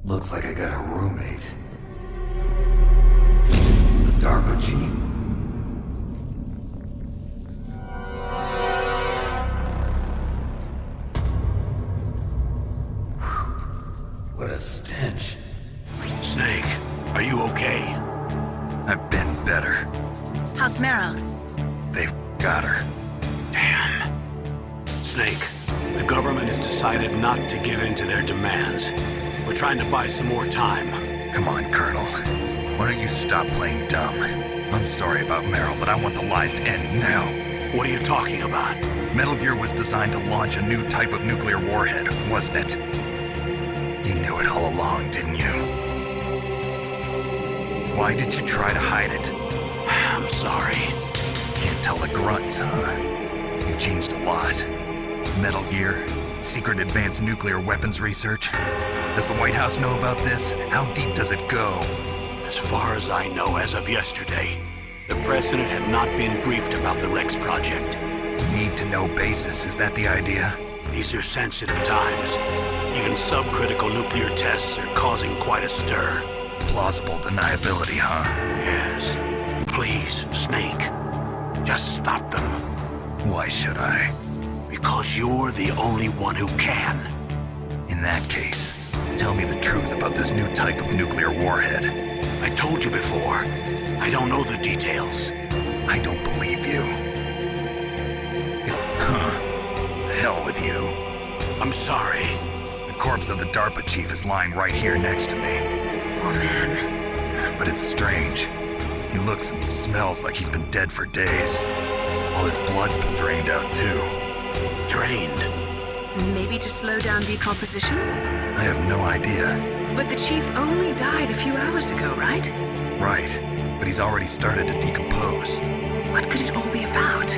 Looks like I got a roommate. The DARPA chief. What a stench. Snake, are you okay? I've been better. How's Meryl? They've got her. Damn. Snake, the government has decided not to give in to their demands. We're trying to buy some more time. Come on, Colonel. Why don't you stop playing dumb? I'm sorry about Meryl, but I want the lies to end now. What are you talking about? Metal Gear was designed to launch a new type of nuclear warhead, wasn't it? You knew it all along, didn't you? Why did you try to hide it? I'm sorry. Can't tell the grunts, huh? You've changed a lot. Metal Gear, secret advanced nuclear weapons research. Does the White House know about this? How deep does it go? As far as I know, as of yesterday, the president had not been briefed about the Rex project. Need-to-know basis, is that the idea? These are sensitive times. Even subcritical nuclear tests are causing quite a stir. Plausible deniability, huh? Yes. Please, Snake. Just stop them. Why should I? Because you're the only one who can. In that case, tell me the truth about this new type of nuclear warhead. I told you before. I don't know the details. I don't believe you. The hell with you. I'm sorry. The corpse of the DARPA chief is lying right here next to me. Oh, man. But it's strange. He looks and smells like he's been dead for days. All his blood's been drained out, too. Drained. Maybe to slow down decomposition? I have no idea. But the chief only died a few hours ago, right? Right, but he's already started to decompose. What could it all be about?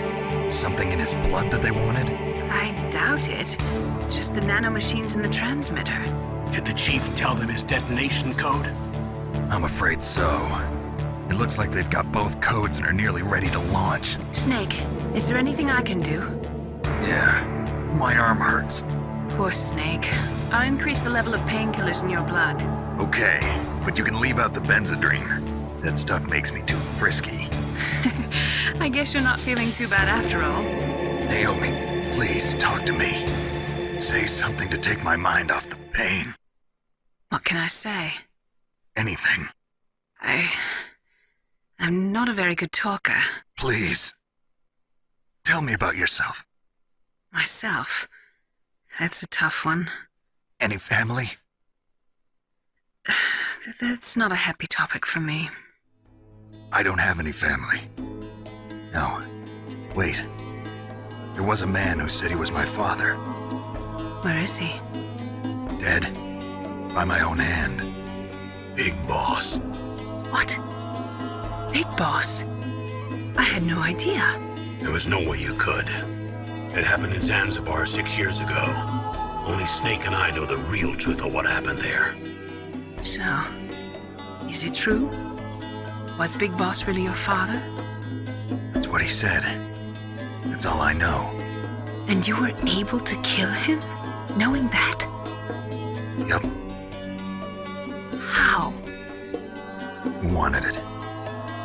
Something in his blood that they wanted? I doubt it. Just the nanomachines in the transmitter. Did the chief tell them his detonation code? I'm afraid so. It looks like they've got both codes and are nearly ready to launch. Snake, is there anything I can do? Yeah, my arm hurts. Poor Snake. I'll increase the level of painkillers in your blood. Okay, but you can leave out the Benzedrine. That stuff makes me too frisky. I guess you're not feeling too bad after all. Naomi, please talk to me. Say something to take my mind off the pain. What can I say? Anything. I'm not a very good talker. Please. Tell me about yourself. Myself? That's a tough one. Any family? That's not a happy topic for me. I don't have any family. No. Wait. There was a man who said he was my father. Where is he? Dead. By my own hand. Big Boss. What? Big Boss? I had no idea. There was no way you could. It happened in Zanzibar 6 years ago. Only Snake and I know the real truth of what happened there. So, is it true? Was Big Boss really your father? That's what he said. That's all I know. And you were able to kill him, knowing that? Yup. How? He wanted it.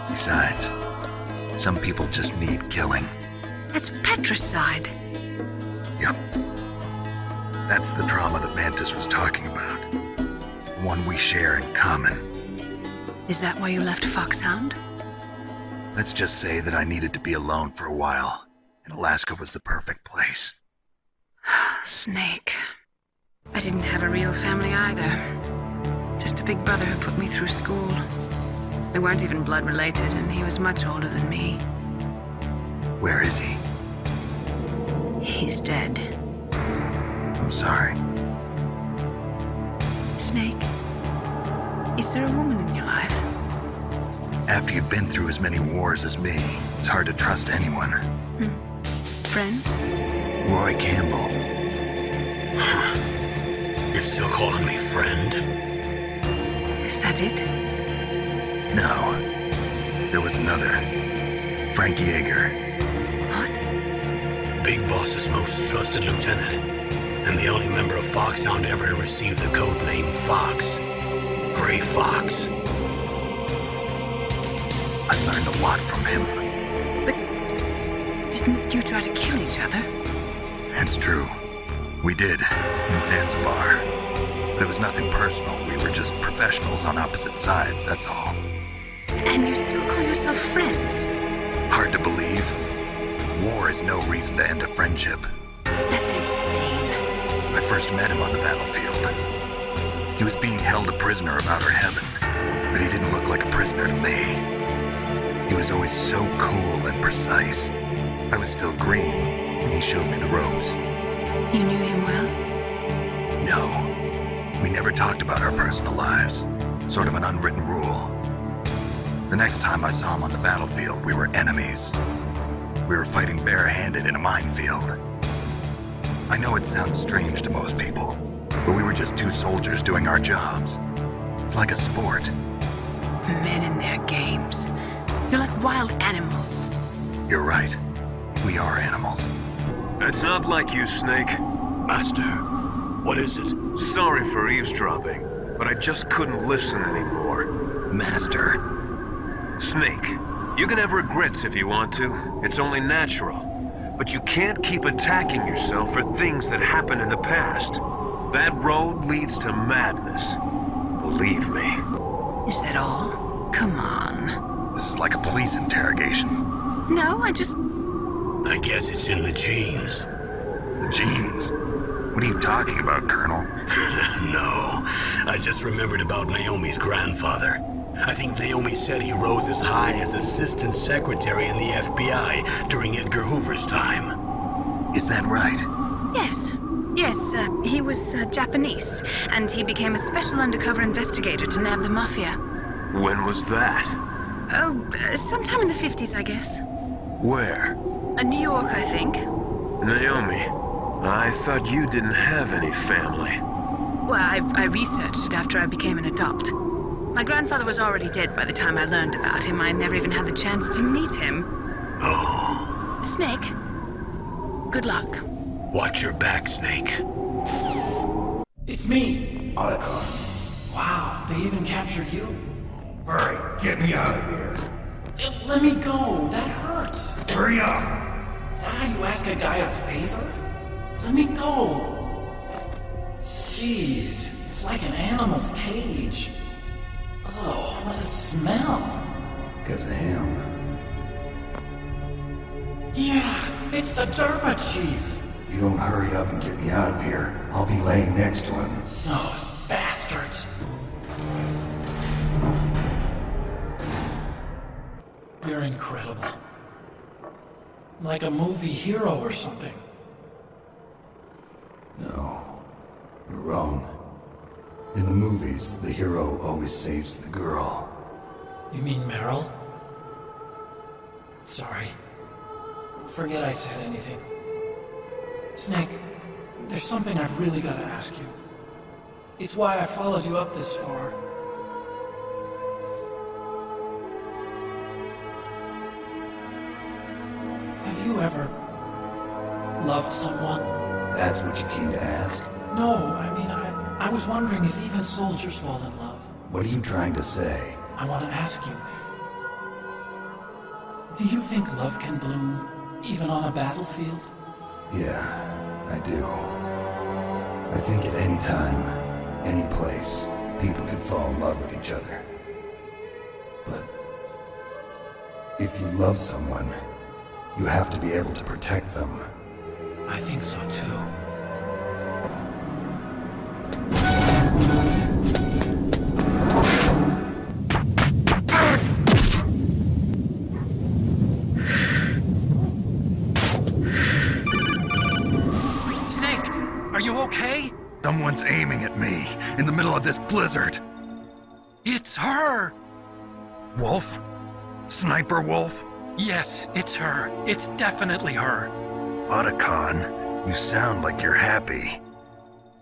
Besides, some people just need killing. That's patricide. Yup. That's the trauma that Mantis was talking about. The one we share in common. Is that why you left Foxhound? Let's just say that I needed to be alone for a while, and Alaska was the perfect place. Snake. I didn't have a real family either. Just a big brother who put me through school. We weren't even blood related, and he was much older than me. Where is he? He's dead. I'm sorry. Snake, is there a woman in your life? After you've been through as many wars as me, it's hard to trust anyone. Friends? Roy Campbell. You're still calling me friend? Is that it? No. There was another. Frank Yeager. What? Big Boss's most trusted lieutenant, and the only member of Foxhound ever to receive the code name Fox. Gray Fox. I learned a lot from him. But didn't you try to kill each other? That's true. We did, in Zanzibar. But it was nothing personal. We were just professionals on opposite sides, that's all. And you still call yourself friends? Hard to believe. War is no reason to end a friendship. That's insane. I first met him on the battlefield. He was being held a prisoner of outer heaven, but he didn't look like a prisoner to me. He was always so cool and precise. I was still green, and he showed me the ropes. You knew him well? No. We never talked about our personal lives. Sort of an unwritten rule. The next time I saw him on the battlefield, we were enemies. We were fighting barehanded in a minefield. I know it sounds strange to most people, but we were just two soldiers doing our jobs. It's like a sport. Men in their games. You're like wild animals. You're right. We are animals. It's not like you, Snake. Master, what is it? Sorry for eavesdropping, but I just couldn't listen anymore. Master. Snake, you can have regrets if you want to. It's only natural. But you can't keep attacking yourself for things that happened in the past. That road leads to madness. Believe me. Is that all? Come on. This is like a police interrogation. No, I guess it's in the genes. The genes? What are you talking about, Colonel? No, I just remembered about Naomi's grandfather. I think Naomi said he rose as high as assistant secretary in the FBI during Edgar Hoover's time. Is that right? Yes. Yes, he was Japanese, and he became a special undercover investigator to nab the mafia. When was that? Oh, sometime in the 50s, I guess. Where? New York, I think. Naomi, I thought you didn't have any family. Well, I researched it after I became an adopt. My grandfather was already dead by the time I learned about him. I never even had the chance to meet him. Oh. Snake, good luck. Watch your back, Snake. It's me, Otacon. Wow, they even captured you. Hurry, get me out of here. Let me go, that hurts. Hurry up! Is that how you ask a guy a favor? Let me go. Jeez, it's like an animal's cage. Oh, what a smell. Because of him. Yeah, it's the Derpa Chief. You don't hurry up and get me out of here, I'll be laying next to him. Those bastards. You're incredible. Like a movie hero or something. No, you're wrong. In the movies, the hero always saves the girl. You mean Meryl? Sorry. Forget I said anything. Snake, there's something I've really got to ask you. It's why I followed you up this far. Have you ever loved someone? That's what you came to ask? No, I mean, I was wondering if even soldiers fall in love. What are you trying to say? I want to ask you. Do you think love can bloom, even on a battlefield? Yeah, I do. I think at any time, any place, people can fall in love with each other. But if you love someone, you have to be able to protect them. I think so too. Snake, are you okay? Someone's aiming at me in the middle of this blizzard. It's her! Wolf? Sniper Wolf? Yes, it's her. It's definitely her. Otacon, you sound like you're happy.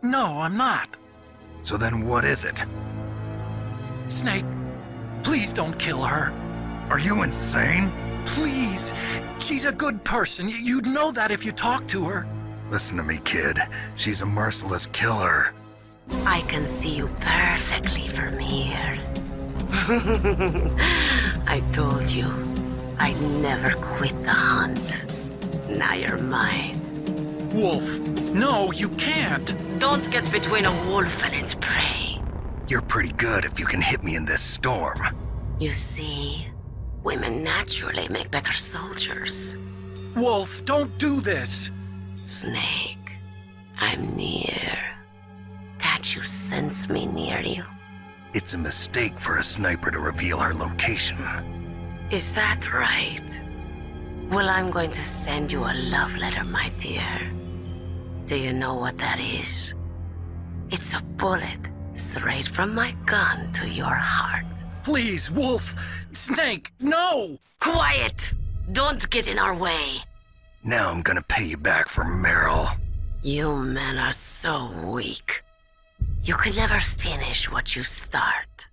No, I'm not. So then what is it? Snake, please don't kill her. Are you insane? Please! She's a good person. You'd know that if you talked to her. Listen to me, kid. She's a merciless killer. I can see you perfectly from here. I told you, I'd never quit the hunt. Now you're mine. Wolf, no, you can't. Don't get between a wolf and its prey. You're pretty good if you can hit me in this storm. You see, women naturally make better soldiers. Wolf, don't do this. Snake, I'm near. Can't you sense me near you? It's a mistake for a sniper to reveal her location. Is that right? Well, I'm going to send you a love letter, my dear. Do you know what that is? It's a bullet straight from my gun to your heart. Please, Wolf! Snake, no! Quiet! Don't get in our way. Now I'm gonna pay you back for Meryl. You men are so weak. You can never finish what you start.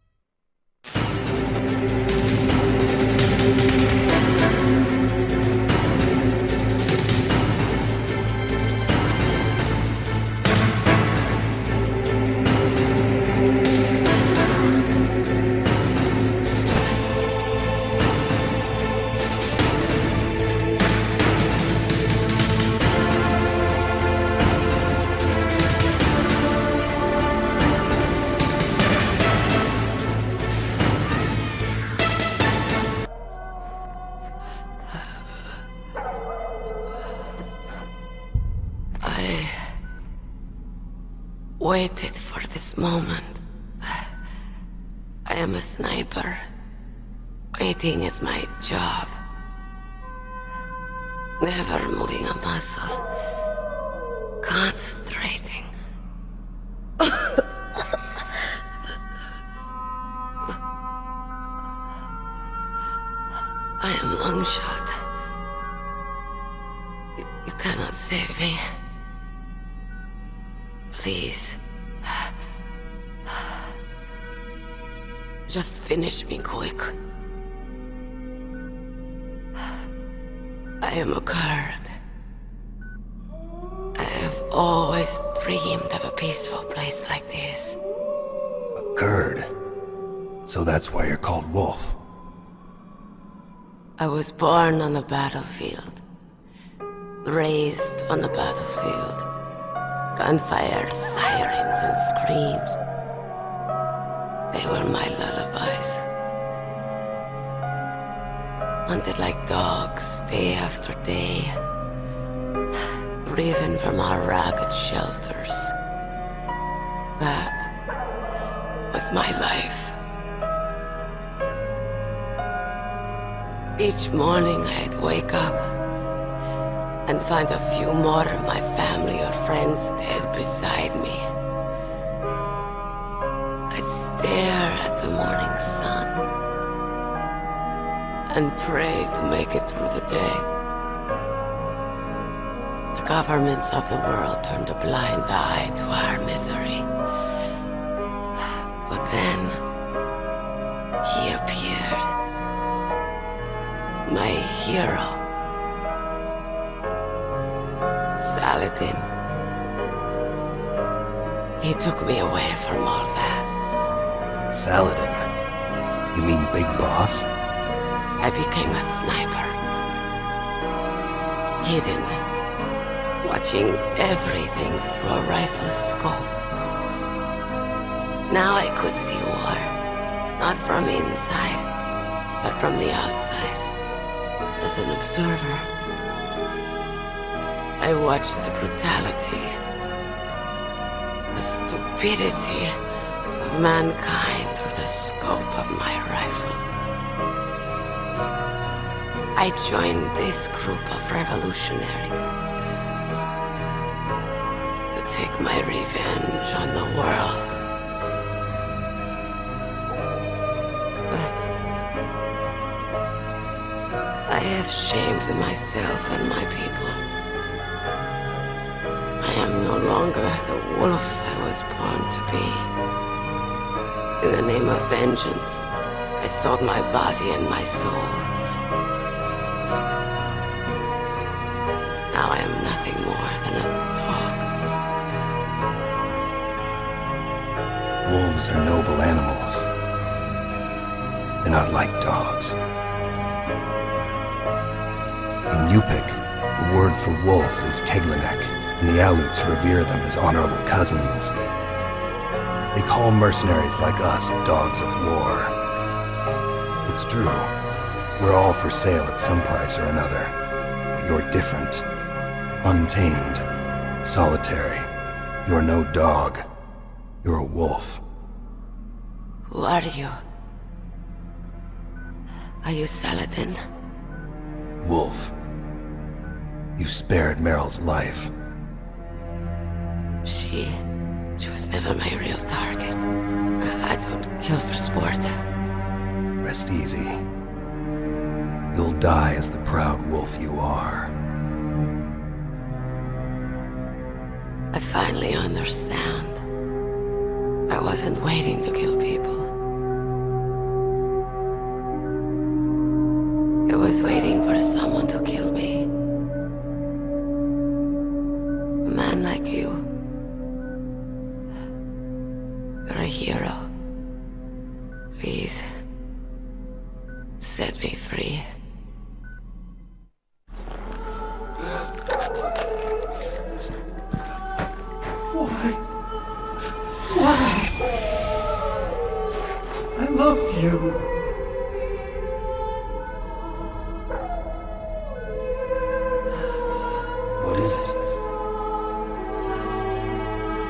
Waited for this moment. I am a sniper. Waiting is my job. Never moving a muscle. Concentrating. I am long shot. You cannot save me. Please. Just finish me quick. I am a Kurd. I have always dreamed of a peaceful place like this. A Kurd? So that's why you're called Wolf. I was born on the battlefield. Raised on the battlefield. Gunfire, sirens, and screams. They were my lullabies. Hunted like dogs, day after day. Driven from our ragged shelters. That was my life. Each morning I'd wake up and find a few more of my family or friends dead beside me. I'd stare at the morning sun and pray to make it through the day. The governments of the world turned a blind eye to our misery. But then, he appeared. My hero. Saladin. He took me away from all that. Saladin? You mean Big Boss? I became a sniper. Hidden. Watching everything through a rifle's scope. Now I could see war. Not from inside, but from the outside. As an observer. I watched the brutality, the stupidity of mankind through the scope of my rifle. I joined this group of revolutionaries to take my revenge on the world. But I have shamed myself and my people. I am no longer the wolf I was born to be. In the name of vengeance, I sold my body and my soul. Now I am nothing more than a dog. Wolves are noble animals. They're not like dogs. In Yupik, the word for wolf is Teglanek, and the Aleuts revere them as honorable cousins. They call mercenaries like us dogs of war. It's true, we're all for sale at some price or another. But you're different. Untamed. Solitary. You're no dog. You're a wolf. Who are you? Are you Saladin? Wolf. You spared Meryl's life. She was never my real target. I don't kill for sport. Rest easy. You'll die as the proud wolf you are. I finally understand. I wasn't waiting to kill people. I was waiting for someone to kill me. A man like you. You're a hero. Please, set me free. Why? I love you. What is it?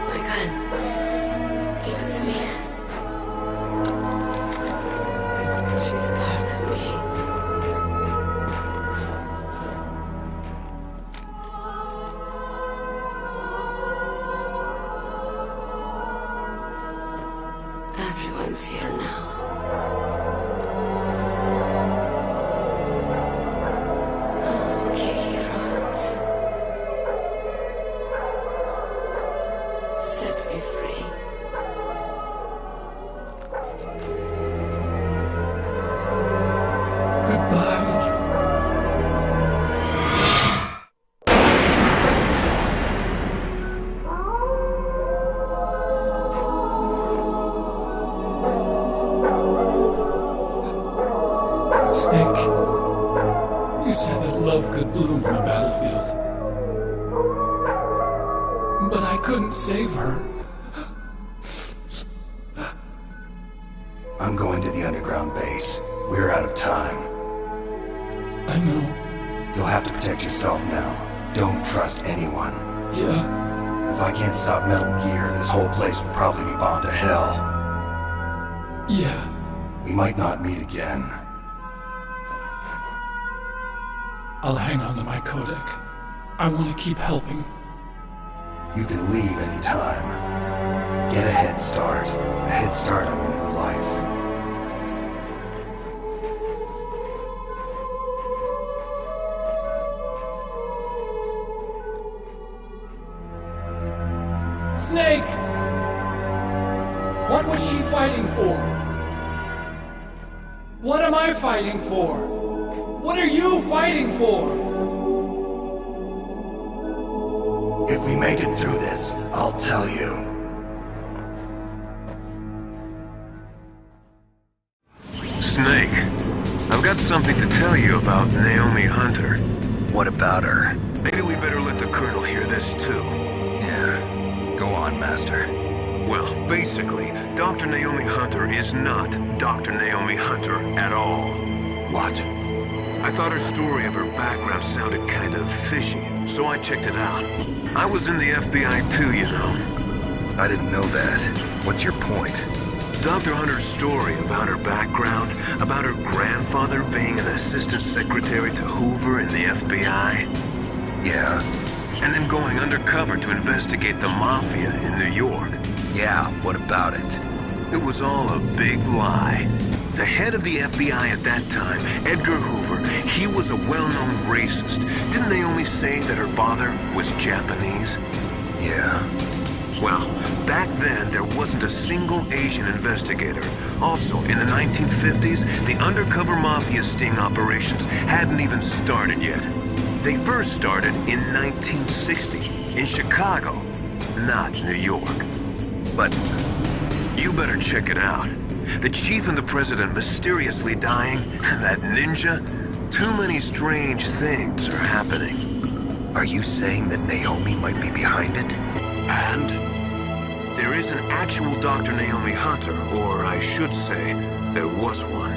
My gun. Give it to me. Everyone's here now. Okay, hero. Set me free. Goodbye. Snake, you said that love could bloom on a battlefield. But I couldn't save her. I'm going to the underground base. We're out of time. I know. You'll have to protect yourself now. Don't trust anyone. Yeah. If I can't stop Metal Gear, this whole place will probably be bombed to hell. Yeah. We might not meet again. I'll hang on to my codec. I want to keep helping. You can leave anytime. Get a head start. A head start on your new life. Snake! What was she fighting for? What am I fighting for? What are you fighting for? If we make it through this, I'll tell you. Snake, I've got something to tell you about Naomi Hunter. What about her? Maybe we better let the Colonel hear this too. Yeah. Go on, Master. Well, basically, Dr. Naomi Hunter is not Dr. Naomi Hunter at all. What? I thought her story of her background sounded kind of fishy, so I checked it out. I was in the FBI too, you know. I didn't know that. What's your point? Dr. Hunter's story about her background, about her grandfather being an assistant secretary to Hoover in the FBI. Yeah. And then going undercover to investigate the Mafia in New York. Yeah, what about it? It was all a big lie. The head of the FBI at that time, Edgar Hoover, he was a well-known racist. Didn't Naomi say that her father was Japanese? Yeah. Well, back then, there wasn't a single Asian investigator. Also, in the 1950s, the undercover Mafia sting operations hadn't even started yet. They first started in 1960, in Chicago, not New York. But you better check it out. The chief and the president mysteriously dying, and that ninja? Too many strange things are happening. Are you saying that Naomi might be behind it? And there is an actual Dr. Naomi Hunter, or I should say, there was one.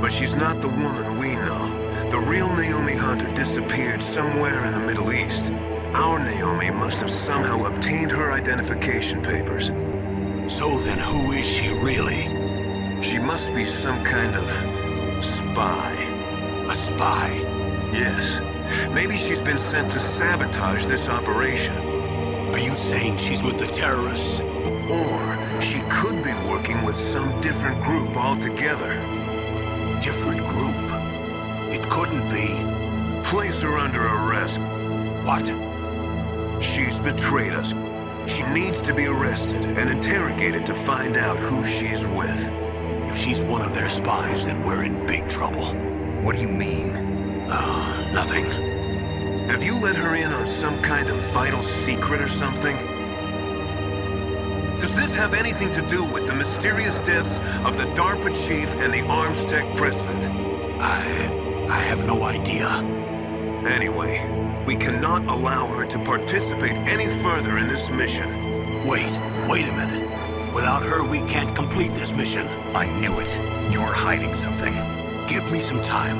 But she's not the woman we know. The real Naomi Hunter disappeared somewhere in the Middle East. Our Naomi must have somehow obtained her identification papers. So then who is she really? She must be some kind of spy. A spy? Yes. Maybe she's been sent to sabotage this operation. Are you saying she's with the terrorists? Or she could be working with some different group altogether. Different group? It couldn't be. Place her under arrest. What? She's betrayed us. She needs to be arrested and interrogated to find out who she's with. If she's one of their spies, then we're in big trouble. What do you mean? Nothing. Have you let her in on some kind of vital secret or something? Does this have anything to do with the mysterious deaths of the DARPA chief and the Armstech president? I have no idea. Anyway, we cannot allow her to participate any further in this mission. Wait a minute. Without her, we can't complete this mission. I knew it. You're hiding something. Give me some time.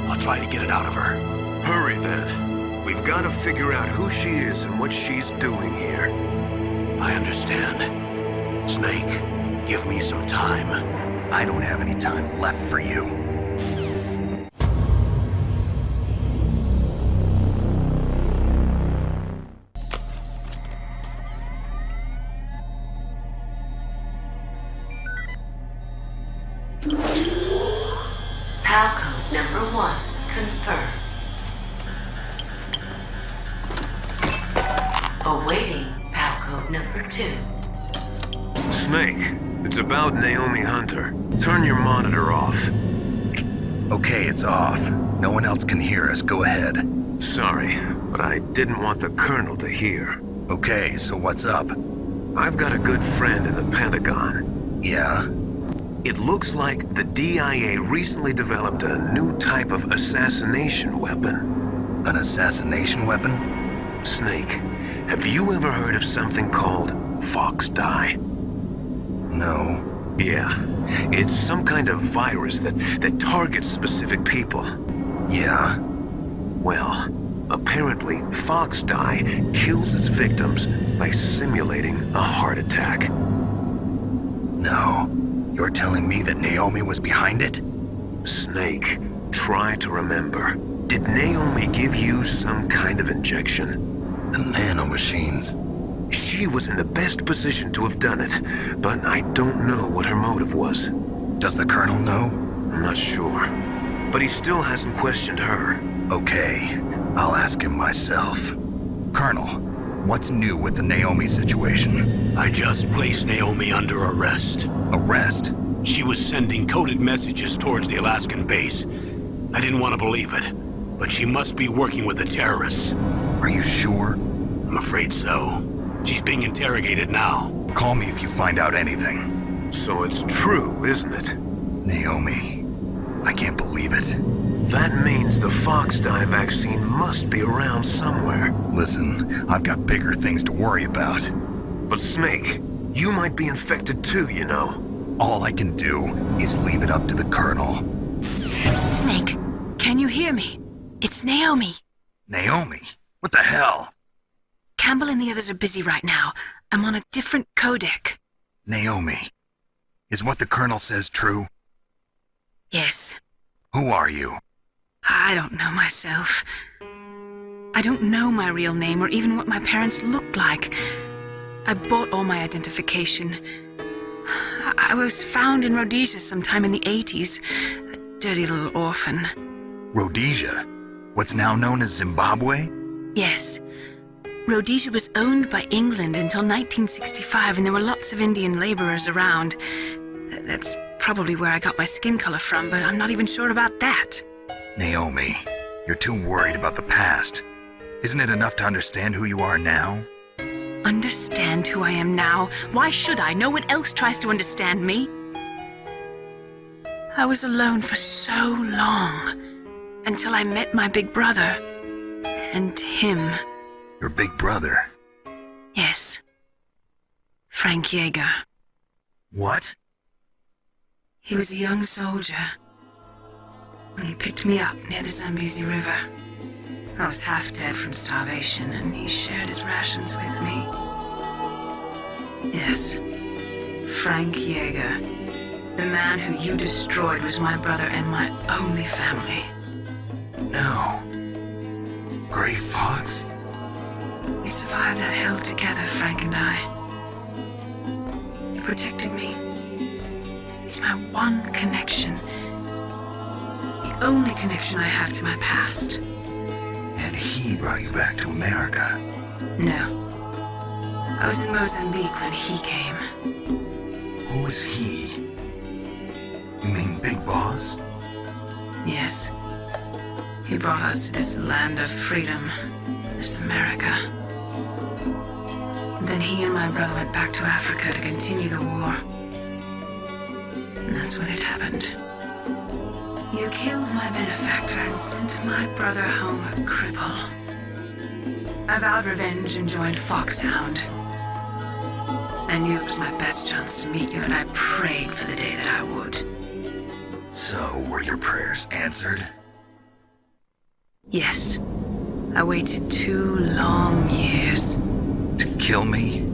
I'll try to get it out of her. Hurry then. We've got to figure out who she is and what she's doing here. I understand. Snake, give me some time. I don't have any time left for you. PAL code number 1 confirmed. Awaiting PAL code number 2. Snake, it's about Naomi Hunter. Turn your monitor off. Okay, it's off. No one else can hear us. Go ahead. Sorry, but I didn't want the Colonel to hear. Okay, so what's up? I've got a good friend in the Pentagon. Yeah? It looks like the DIA recently developed a new type of assassination weapon. An assassination weapon? Snake, have you ever heard of something called Fox Dye? No. Yeah, it's some kind of virus that targets specific people. Yeah? Well, apparently Fox Dye kills its victims by simulating a heart attack. No. You're telling me that Naomi was behind it? Snake, try to remember. Did Naomi give you some kind of injection? The nanomachines. She was in the best position to have done it, but I don't know what her motive was. Does the Colonel know? I'm not sure, but he still hasn't questioned her. Okay, I'll ask him myself. Colonel, what's new with the Naomi situation? I just placed Naomi under arrest. Arrest? She was sending coded messages towards the Alaskan base. I didn't want to believe it, but she must be working with the terrorists. Are you sure? I'm afraid so. She's being interrogated now. Call me if you find out anything. So it's true, isn't it? Naomi, I can't believe it. That means the Fox Dye vaccine must be around somewhere. Listen, I've got bigger things to worry about. But Snake, you might be infected too, you know. All I can do is leave it up to the Colonel. Snake, can you hear me? It's Naomi. Naomi? What the hell? Campbell and the others are busy right now. I'm on a different codec. Naomi, is what the Colonel says true? Yes. Who are you? I don't know myself. I don't know my real name or even what my parents looked like. I bought all my identification. I was found in Rhodesia sometime in the 80s. A dirty little orphan. Rhodesia? What's now known as Zimbabwe? Yes. Rhodesia was owned by England until 1965, and there were lots of Indian laborers around. That's probably where I got my skin color from, but I'm not even sure about that. Naomi, you're too worried about the past. Isn't it enough to understand who you are now? Understand who I am now? Why should I? No one else tries to understand me. I was alone for so long, until I met my big brother. And him. Your big brother? Yes. Frank Yeager. What? He was a young soldier when he picked me up near the Zambezi River. I was half dead from starvation, and he shared his rations with me. Yes, Frank Yeager. The man who you destroyed was my brother and my only family. No. Gray Fox? We survived that hell together, Frank and I. He protected me. He's my one connection. The only connection I have to my past. And he brought you back to America? No. I was in Mozambique when he came. Who is he? You mean Big Boss? Yes. He brought us to this land of freedom, this America. And then he and my brother went back to Africa to continue the war. And that's when it happened. You killed my benefactor and sent my brother home a cripple. I vowed revenge and joined Foxhound. I knew it was my best chance to meet you, and I prayed for the day that I would. So, were your prayers answered? Yes. I waited 2 long years. To kill me?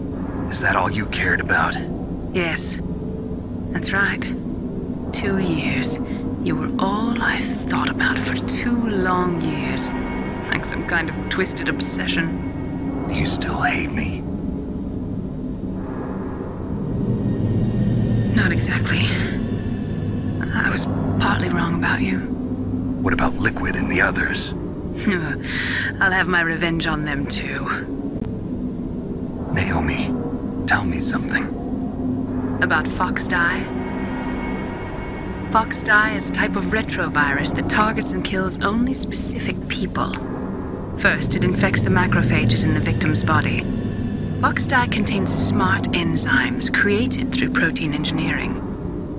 Is that all you cared about? Yes. That's right. 2 years. You were all I thought about for 2 long years. Like some kind of twisted obsession. Do you still hate me? Not exactly. I was partly wrong about you. What about Liquid and the others? I'll have my revenge on them too. Naomi, tell me something. About Foxdie? Foxdie is a type of retrovirus that targets and kills only specific people. First, it infects the macrophages in the victim's body. Foxdie contains smart enzymes created through protein engineering.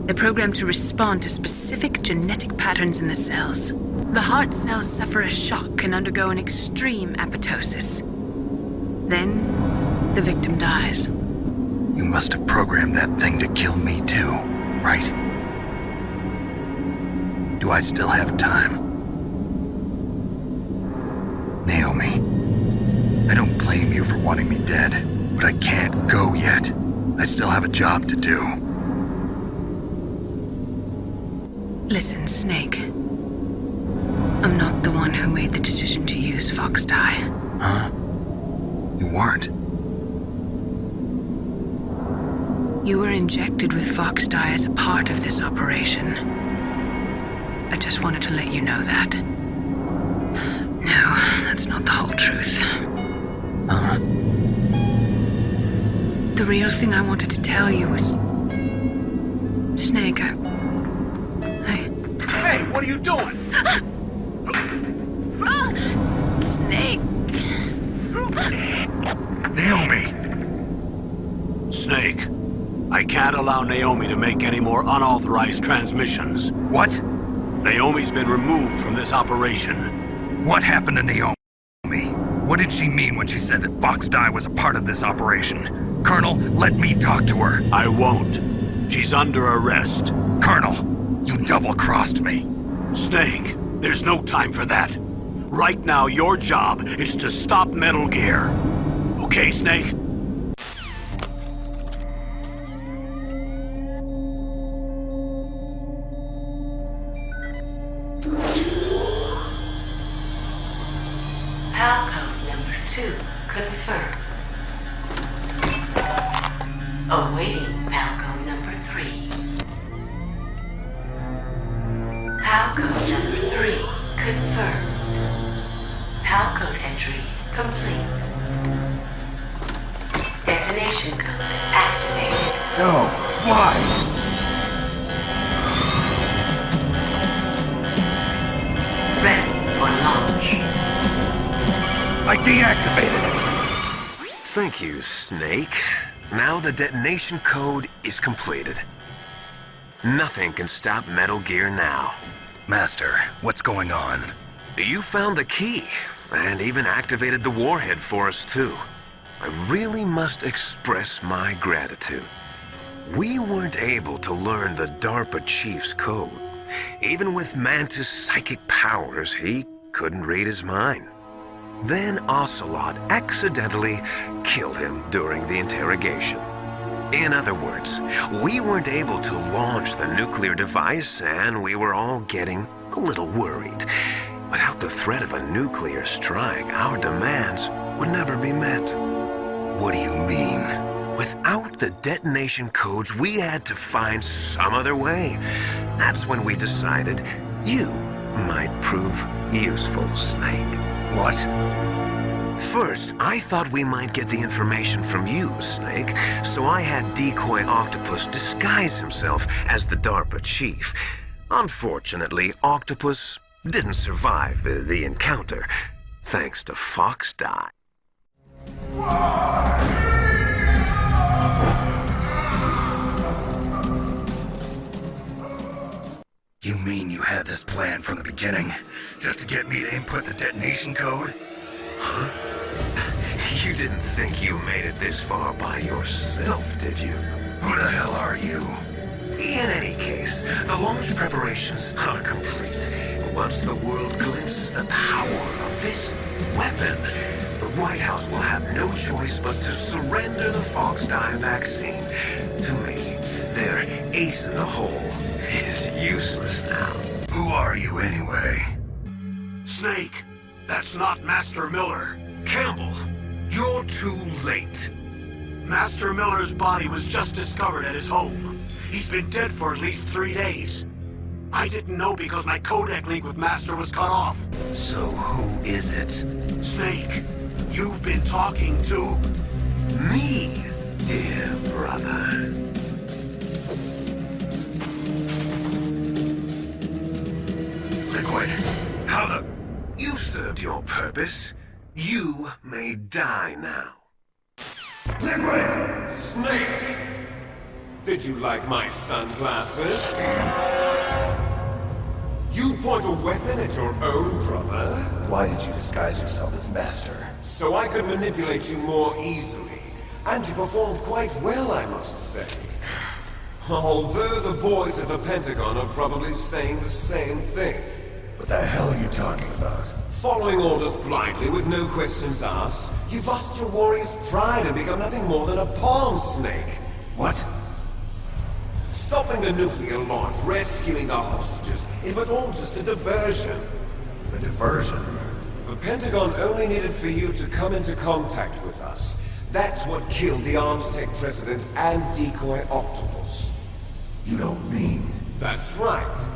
They're programmed to respond to specific genetic patterns in the cells. The heart cells suffer a shock and undergo an extreme apoptosis. Then, the victim dies. You must have programmed that thing to kill me too, right? Do I still have time? Naomi, I don't blame you for wanting me dead, but I can't go yet. I still have a job to do. Listen, Snake. I'm not the one who made the decision to use Foxdie. Huh? You weren't? You were injected with Foxdie as a part of this operation. I just wanted to let you know that. No, that's not the whole truth. Huh? The real thing I wanted to tell you was... Snake, Hey, what are you doing? Snake! Naomi! Snake, I can't allow Naomi to make any more unauthorized transmissions. What? Naomi's been removed from this operation. What happened to Naomi? What did she mean when she said that Foxdie was a part of this operation? Colonel, let me talk to her. I won't. She's under arrest. Colonel, you double-crossed me. Snake, there's no time for that. Right now, your job is to stop Metal Gear. Okay, Snake? Palcode number 2 confirmed. Awaiting Palcode number 3. Palcode number 3 confirmed. Palcode entry complete. Detonation code activated. No, why? Ready for launch. I deactivated it. Thank you, Snake. Now the detonation code is completed. Nothing can stop Metal Gear now. Master, what's going on? You found the key, and even activated the warhead for us, too. I really must express my gratitude. We weren't able to learn the DARPA chief's code. Even with Mantis' psychic powers, he couldn't read his mind. Then Ocelot accidentally killed him during the interrogation. In other words, we weren't able to launch the nuclear device, and we were all getting a little worried. Without the threat of a nuclear strike, our demands would never be met. What do you mean? Without the detonation codes, we had to find some other way. That's when we decided you might prove useful, Snake. What? First, I thought we might get the information from you, Snake, so I had Decoy Octopus disguise himself as the DARPA chief. Unfortunately, Octopus didn't survive the encounter, thanks to Foxdie. You mean you had this plan from the beginning, just to get me to input the detonation code? Huh? You didn't think you made it this far by yourself, did you? Who the hell are you? In any case, the launch preparations are complete. Once the world glimpses the power of this weapon, the White House will have no choice but to surrender the Foxdie vaccine to me. Their ace in the hole is useless now. Who are you anyway? Snake, that's not Master Miller. Campbell, you're too late. Master Miller's body was just discovered at his home. He's been dead for at least 3 days. I didn't know because my codec link with Master was cut off. So who is it? Snake, you've been talking to... Me, dear brother. Liquid, how the... You served your purpose. You may die now. Liquid! Snake! Did you like my sunglasses? You point a weapon at your own brother? Why did you disguise yourself as Master? So I could manipulate you more easily. And you performed quite well, I must say. Although the boys at the Pentagon are probably saying the same thing. What the hell are you talking about? Following orders blindly with no questions asked, you've lost your warrior's pride and become nothing more than a pawn, Snake. What? Stopping the nuclear launch, rescuing the hostages, it was all just a diversion. A diversion? The Pentagon only needed for you to come into contact with us. That's what killed the Armstech president and decoy octopus. You don't mean... That's right.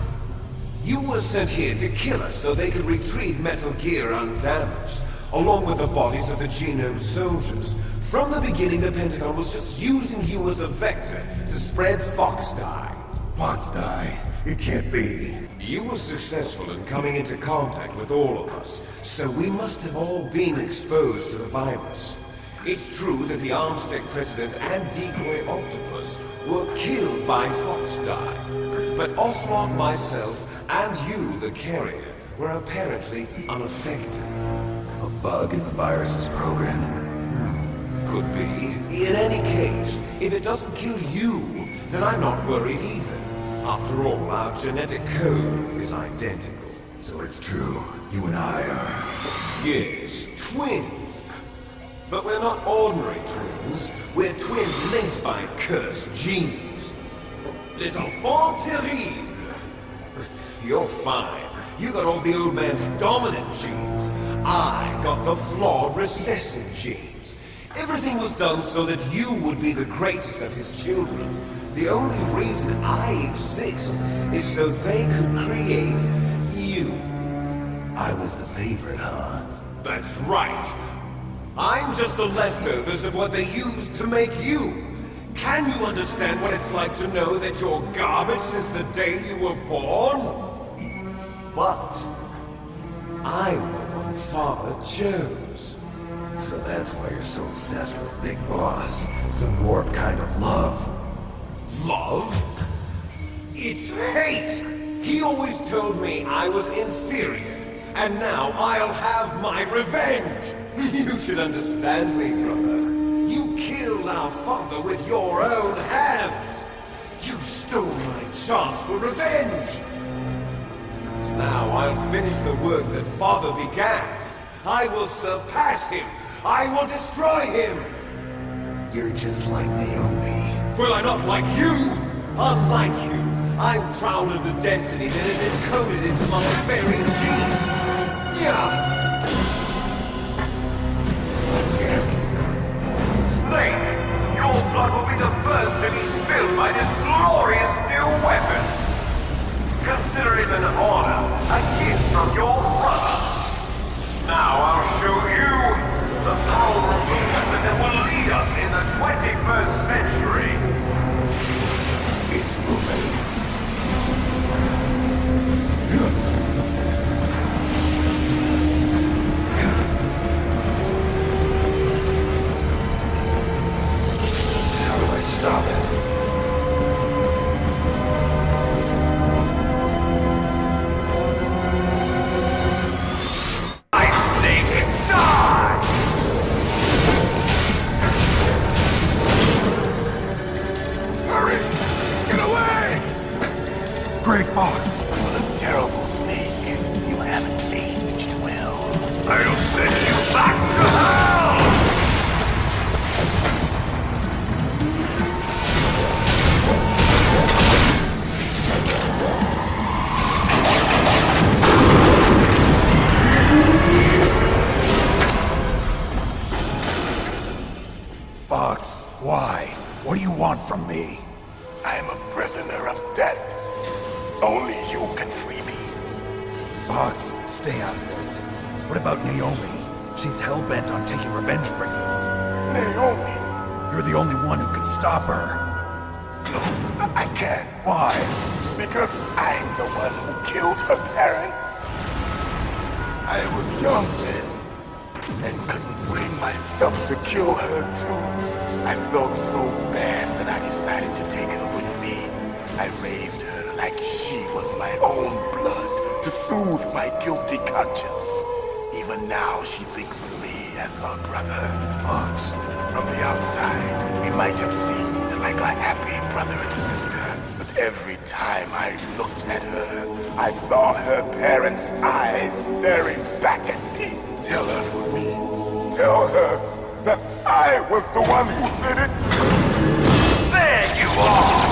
You were sent here to kill us so they could retrieve Metal Gear undamaged, along with the bodies of the Genome soldiers. From the beginning, the Pentagon was just using you as a vector to spread Fox Dye. Fox Dye? It can't be. You were successful in coming into contact with all of us, so we must have all been exposed to the virus. It's true that the Armstech president and decoy octopus were killed by Fox Dye, but Ocelot, myself, and you, the carrier, were apparently unaffected. A bug in the virus's programming? Could be. In any case, if it doesn't kill you, then I'm not worried either. After all, our genetic code is identical. So it's true, you and I are... Yes, twins. But we're not ordinary twins. We're twins linked by cursed genes. Les enfants terribles. You're fine. You got all the old man's dominant genes. I got the flawed recessive genes. Everything was done so that you would be the greatest of his children. The only reason I exist is so they could create you. I was the favorite, huh? That's right. I'm just the leftovers of what they used to make you. Can you understand what it's like to know that you're garbage since the day you were born? But I'm the one Father chose. So that's why you're so obsessed with Big Boss. Some warped kind of love. Love? It's hate! He always told me I was inferior. And now I'll have my revenge! You should understand me, brother. You killed our father with your own hands! You stole my chance for revenge! Now I'll finish the work that Father began. I will surpass him! I will destroy him! You're just like Naomi. Well, I'm not like you! Unlike you, I'm proud of the destiny that is encoded into my very genes! Yeah! Snake, your blood will be the first to be spilled by this glorious new weapon! Consider it an honor, a gift from your brother! Now I'll show you the power of the weapon that will lead us in the 21st century! It's moving. How do I stop it? Great Fox! You're a terrible snake. You haven't aged well. I'll send you back to hell! Fox, why? What do you want from me? I am a prisoner of death. Only you can free me. Box, stay out of this. What about Naomi? She's hell-bent on taking revenge for you. Naomi? You're the only one who can stop her. No, I can't. Why? Because I'm the one who killed her parents. I was young then, and couldn't bring myself to kill her too. I felt so bad that I decided to take her with me. I raised her like she was my own blood to soothe my guilty conscience. Even now, she thinks of me as her brother. Box. From the outside, we might have seemed like a happy brother and sister. But every time I looked at her, I saw her parents' eyes staring back at me. Tell her for me. Tell her that I was the one who did it. There you are!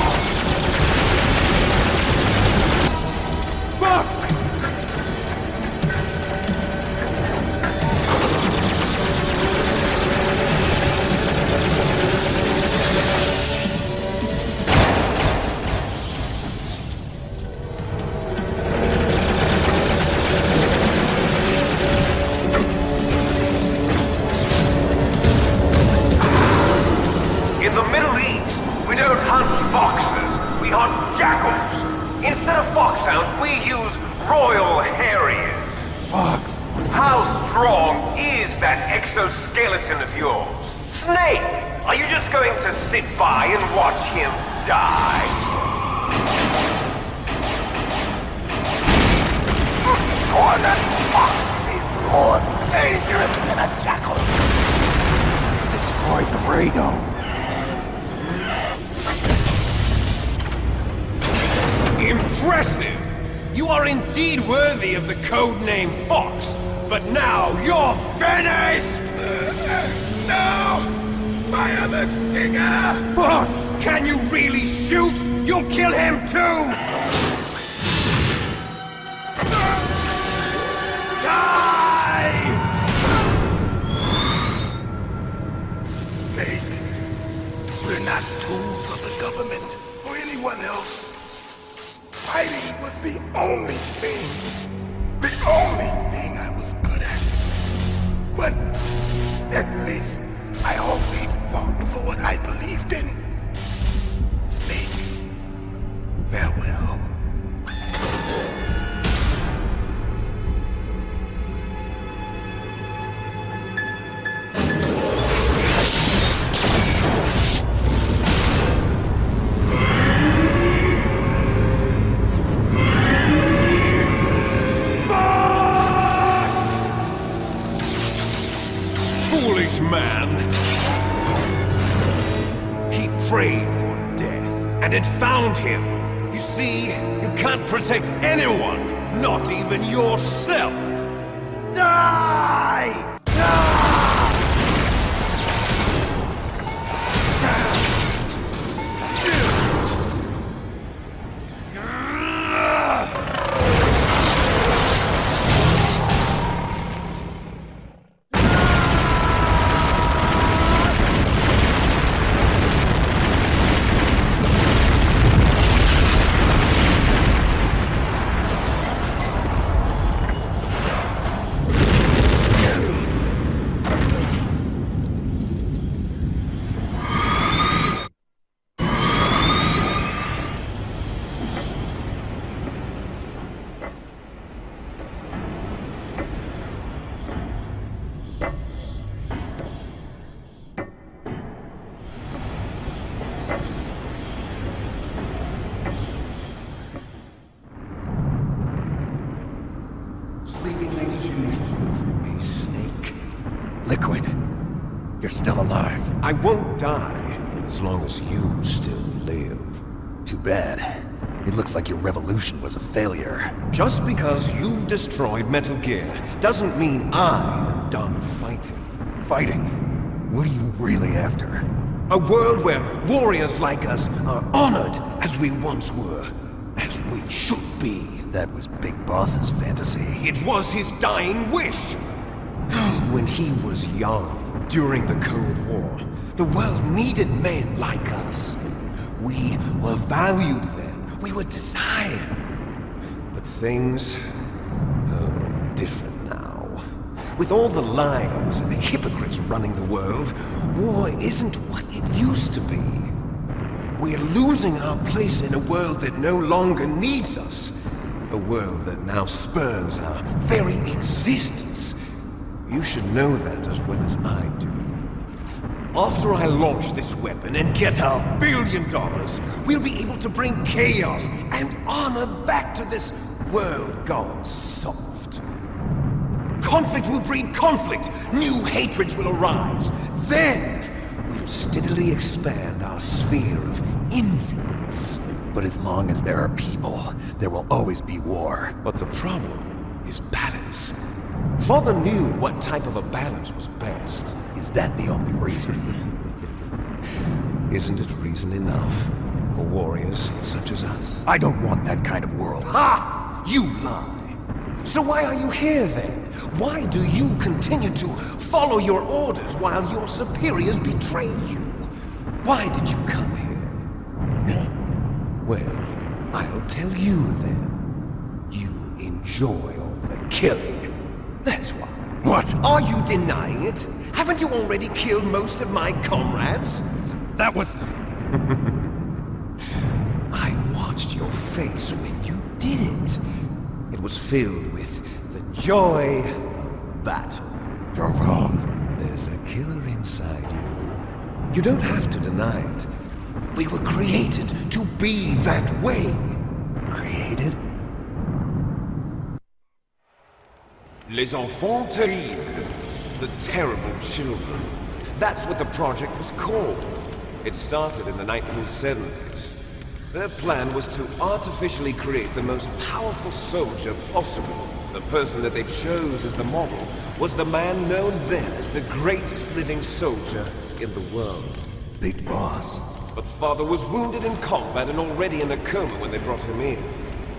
Box! In the Middle East, we don't hunt foxes, we hunt jackals. Instead of foxhounds, we use Royal Harriers. Fox! How strong is that exoskeleton of yours? Snake, are you just going to sit by and watch him die? Cornered fox is more dangerous than a jackal. Destroyed the radome. Impressive! You are indeed worthy of the codename Fox, but now you're finished! No! Fire the stinger! Fox! Can you really shoot? You'll kill him too! Die! Snake, we're not tools of the government or anyone else. Fighting was the only thing I was good at. But at least I always fought for what I believed in. Snake, farewell. Foolish man! He prayed for death, and it found him. You see, you can't protect anyone, not even yourself. Die! Hey, Snake. Liquid. You're still alive. I won't die, as long as you still live. Too bad. It looks like your revolution was a failure. Just because you've destroyed Metal Gear doesn't mean I'm done fighting. Fighting? What are you really after? A world where warriors like us are honored as we once were, as we should be. That was Big Boss's fantasy. It was his dying wish. When he was young, during the Cold War, the world needed men like us. We were valued then. We were desired. But things are different now. With all the lies and hypocrites running the world, war isn't what it used to be. We're losing our place in a world that no longer needs us. A world that now spurns our very existence. You should know that as well as I do. After I launch this weapon and get our $1 billion, we'll be able to bring chaos and honor back to this world gone soft. Conflict will breed conflict. New hatreds will arise. Then, we'll steadily expand our sphere of influence. But as long as there are people, there will always be war. But the problem is balance. Father knew what type of a balance was best. Is that the only reason? Isn't it reason enough for warriors such as us? I don't want that kind of world. Ha! You lie! So why are you here then? Why do you continue to follow your orders while your superiors betray you? Why did you come here? Well, I'll tell you then. You enjoy all the killing. That's why. What? Are you denying it? Haven't you already killed most of my comrades? That was... I watched your face when you did it. It was filled with the joy of battle. You're wrong. There's a killer inside you. You don't have to deny it. We were created to be that way. Created? Les enfants terribles. The terrible children. That's what the project was called. It started in the 1970s. Their plan was to artificially create the most powerful soldier possible. The person that they chose as the model was the man known then as the greatest living soldier in the world. Big Boss. But Father was wounded in combat and already in a coma when they brought him in.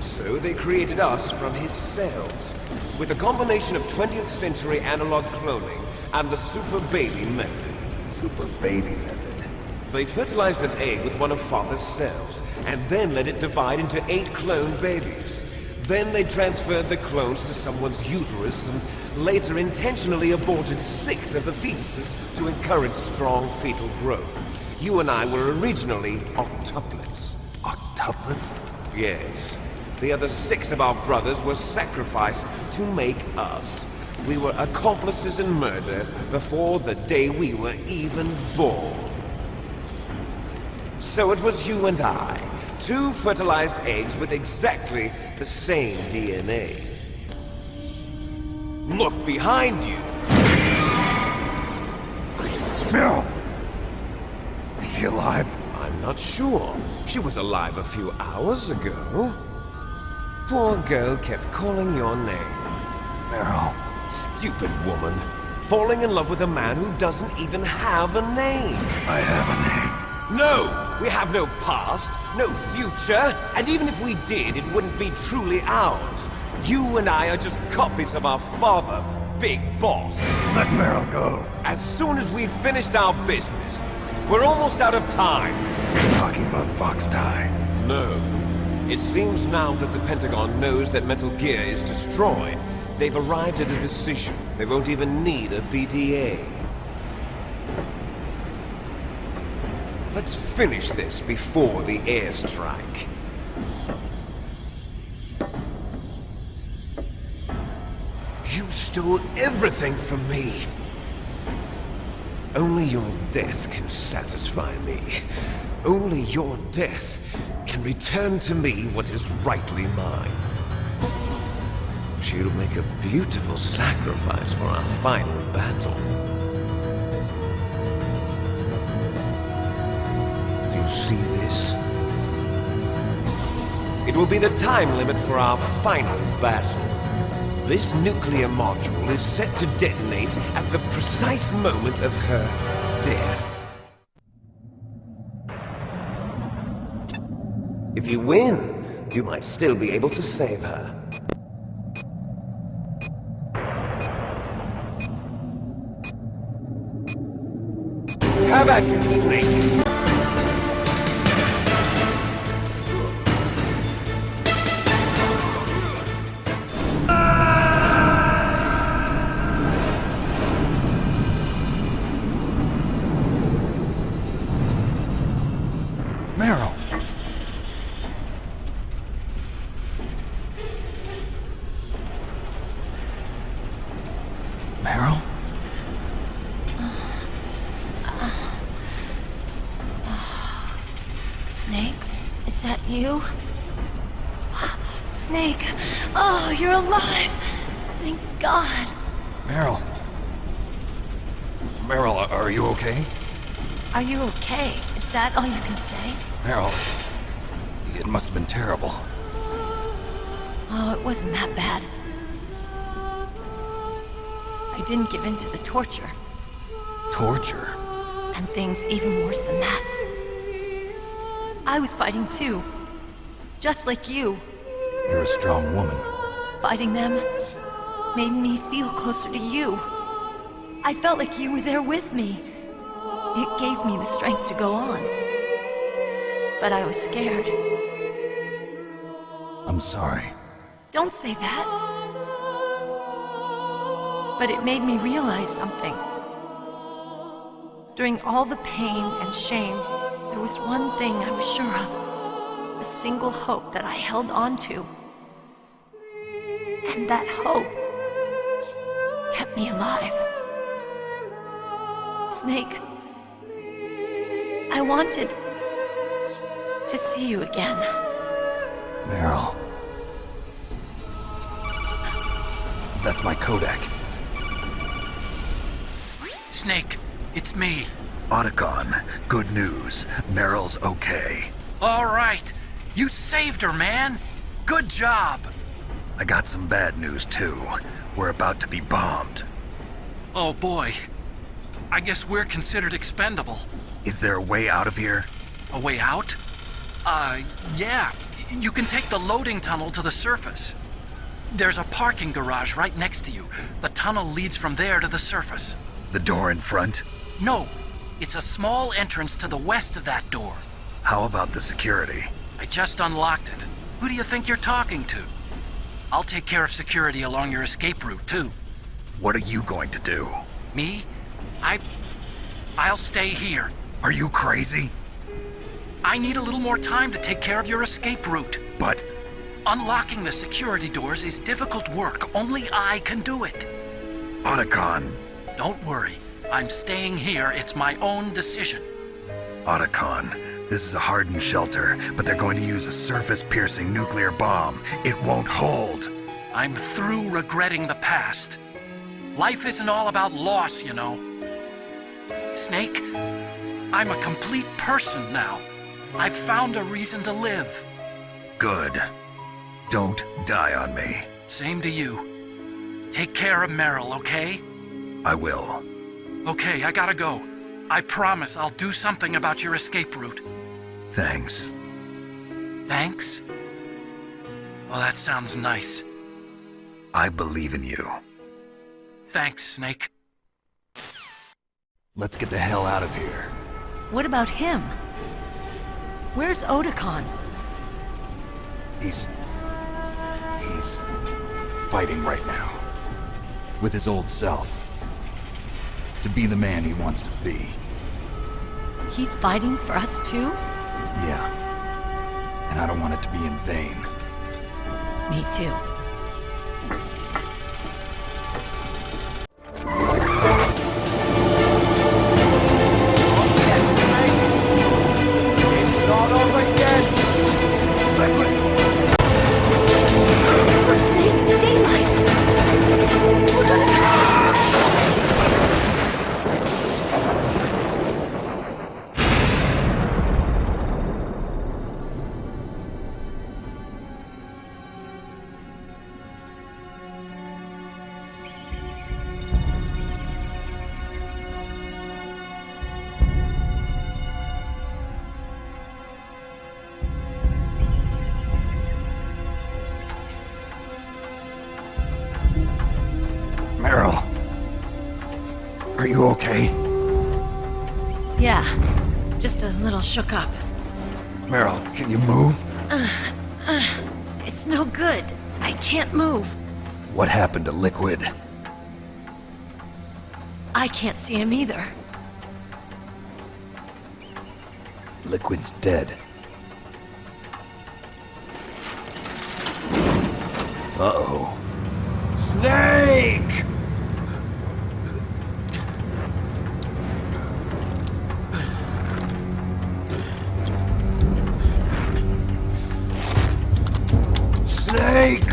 So they created us from his cells, with a combination of 20th century analog cloning and the super baby method. Super baby method. They fertilized an egg with one of Father's cells, and then let it divide into 8 clone babies. Then they transferred the clones to someone's uterus and later intentionally aborted 6 of the fetuses to encourage strong fetal growth. You and I were originally octuplets. Octuplets? Yes. The other 6 of our brothers were sacrificed to make us. We were accomplices in murder before the day we were even born. So it was you and I, 2 fertilized eggs with exactly the same DNA. Look behind you! Meryl! Is she alive? I'm not sure. She was alive a few hours ago. Poor girl kept calling your name. Meryl. Stupid woman. Falling in love with a man who doesn't even have a name. I have a name. No! We have no past, no future, and even if we did, it wouldn't be truly ours. You and I are just copies of our father, Big Boss. Let Meryl go. As soon as we've finished our business, we're almost out of time. You're talking about Fox Die. No. It seems now that the Pentagon knows that Metal Gear is destroyed. They've arrived at a decision. They won't even need a BTA. Let's finish this before the airstrike. You stole everything from me. Only your death can satisfy me. Only your death can return to me what is rightly mine. She'll make a beautiful sacrifice for our final battle. Do you see this? It will be the time limit for our final battle. This nuclear module is set to detonate at the precise moment of her death. If you win, you might still be able to save her. Have at you, Snake! You? Snake! Oh, you're alive! Thank God! Meryl. Meryl, are you okay? Are you okay? Is that all you can say? Meryl, it must have been terrible. Oh, it wasn't that bad. I didn't give in to the torture. Torture? And things even worse than that. I was fighting too. Just like you. You're a strong woman. Fighting them made me feel closer to you. I felt like you were there with me. It gave me the strength to go on. But I was scared. I'm sorry. Don't say that. But it made me realize something. During all the pain and shame, there was one thing I was sure of. A single hope that I held on to. And that hope kept me alive. Snake, I wanted to see you again. Meryl. That's my Kodak. Snake, it's me. Otacon, good news. Meryl's okay. All right. You saved her, man. Good job. I got some bad news, too. We're about to be bombed. Oh, boy. I guess we're considered expendable. Is there a way out of here? A way out? Yeah. You can take the loading tunnel to the surface. There's a parking garage right next to you. The tunnel leads from there to the surface. The door in front? No. It's a small entrance to the west of that door. How about the security? I just unlocked it. Who do you think you're talking to? I'll take care of security along your escape route, too. What are you going to do? Me? I'll stay here. Are you crazy? I need a little more time to take care of your escape route. But... unlocking the security doors is difficult work. Only I can do it. Otacon. Don't worry. I'm staying here. It's my own decision. Otacon, this is a hardened shelter, but they're going to use a surface-piercing nuclear bomb. It won't hold. I'm through regretting the past. Life isn't all about loss, you know. Snake, I'm a complete person now. I've found a reason to live. Good. Don't die on me. Same to you. Take care of Meryl, okay? I will. Okay, I gotta go. I promise I'll do something about your escape route. Thanks. Thanks? Well, that sounds nice. I believe in you. Thanks, Snake. Let's get the hell out of here. What about him? Where's Otacon? He's fighting right now. With his old self. To be the man he wants to be. He's fighting for us too? Yeah. And I don't want it to be in vain. Me too. Start over again! Meryl. Are you okay? Yeah, just a little shook up. Meryl, can you move? It's no good. I can't move. What happened to Liquid? I can't see him either. Liquid's dead. Uh-oh. Snake! Snake!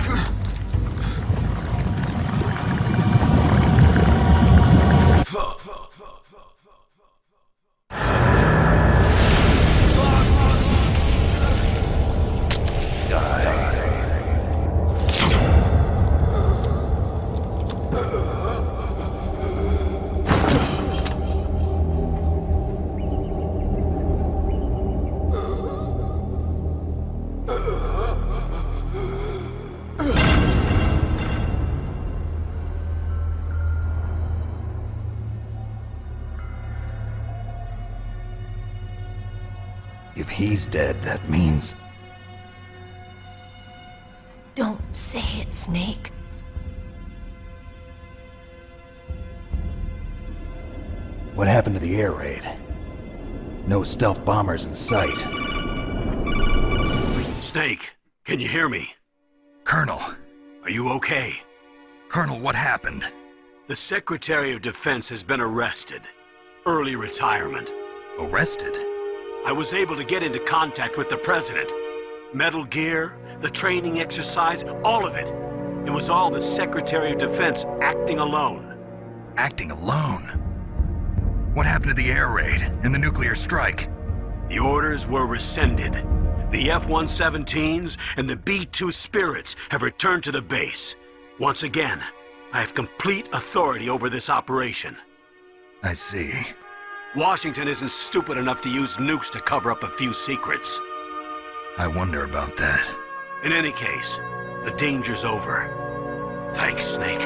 If he's dead, that means... Don't say it, Snake. What happened to the air raid? No stealth bombers in sight. Snake, can you hear me? Colonel. Are you okay? Colonel, what happened? The Secretary of Defense has been arrested. Early retirement. Arrested? I was able to get into contact with the President. Metal Gear, the training exercise, all of it. It was all the Secretary of Defense acting alone. Acting alone? What happened to the air raid and the nuclear strike? The orders were rescinded. The F-117s and the B-2 Spirits have returned to the base. Once again, I have complete authority over this operation. I see. Washington isn't stupid enough to use nukes to cover up a few secrets. I wonder about that. In any case, the danger's over. Thanks, Snake.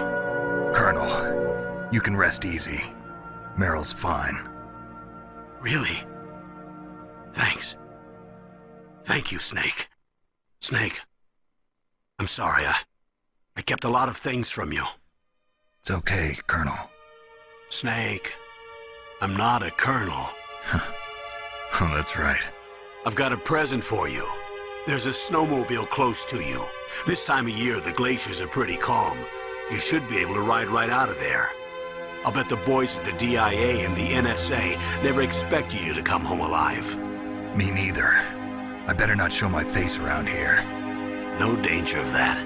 Colonel, you can rest easy. Meryl's fine. Really? Thanks. Thank you, Snake. Snake, I'm sorry. I kept a lot of things from you. It's okay, Colonel. Snake, I'm not a colonel. Oh, that's right. I've got a present for you. There's a snowmobile close to you. This time of year, the glaciers are pretty calm. You should be able to ride right out of there. I'll bet the boys at the DIA and the NSA never expected you to come home alive. Me neither. I better not show my face around here. No danger of that.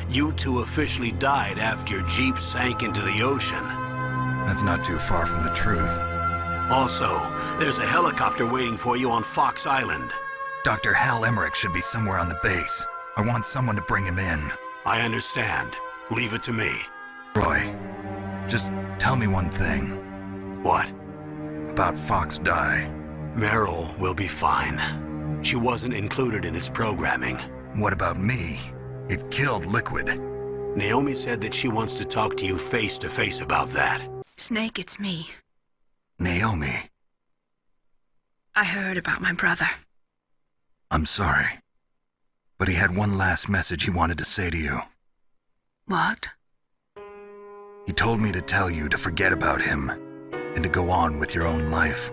You two officially died after your Jeep sank into the ocean. That's not too far from the truth. Also, there's a helicopter waiting for you on Fox Island. Dr. Hal Emmerich should be somewhere on the base. I want someone to bring him in. I understand. Leave it to me. Roy, just tell me one thing. What? About Fox Die. Meryl will be fine. She wasn't included in its programming. What about me? It killed Liquid. Naomi said that she wants to talk to you face to face about that. Snake, it's me. Naomi. I heard about my brother. I'm sorry. But he had one last message he wanted to say to you. What? He told me to tell you to forget about him and to go on with your own life.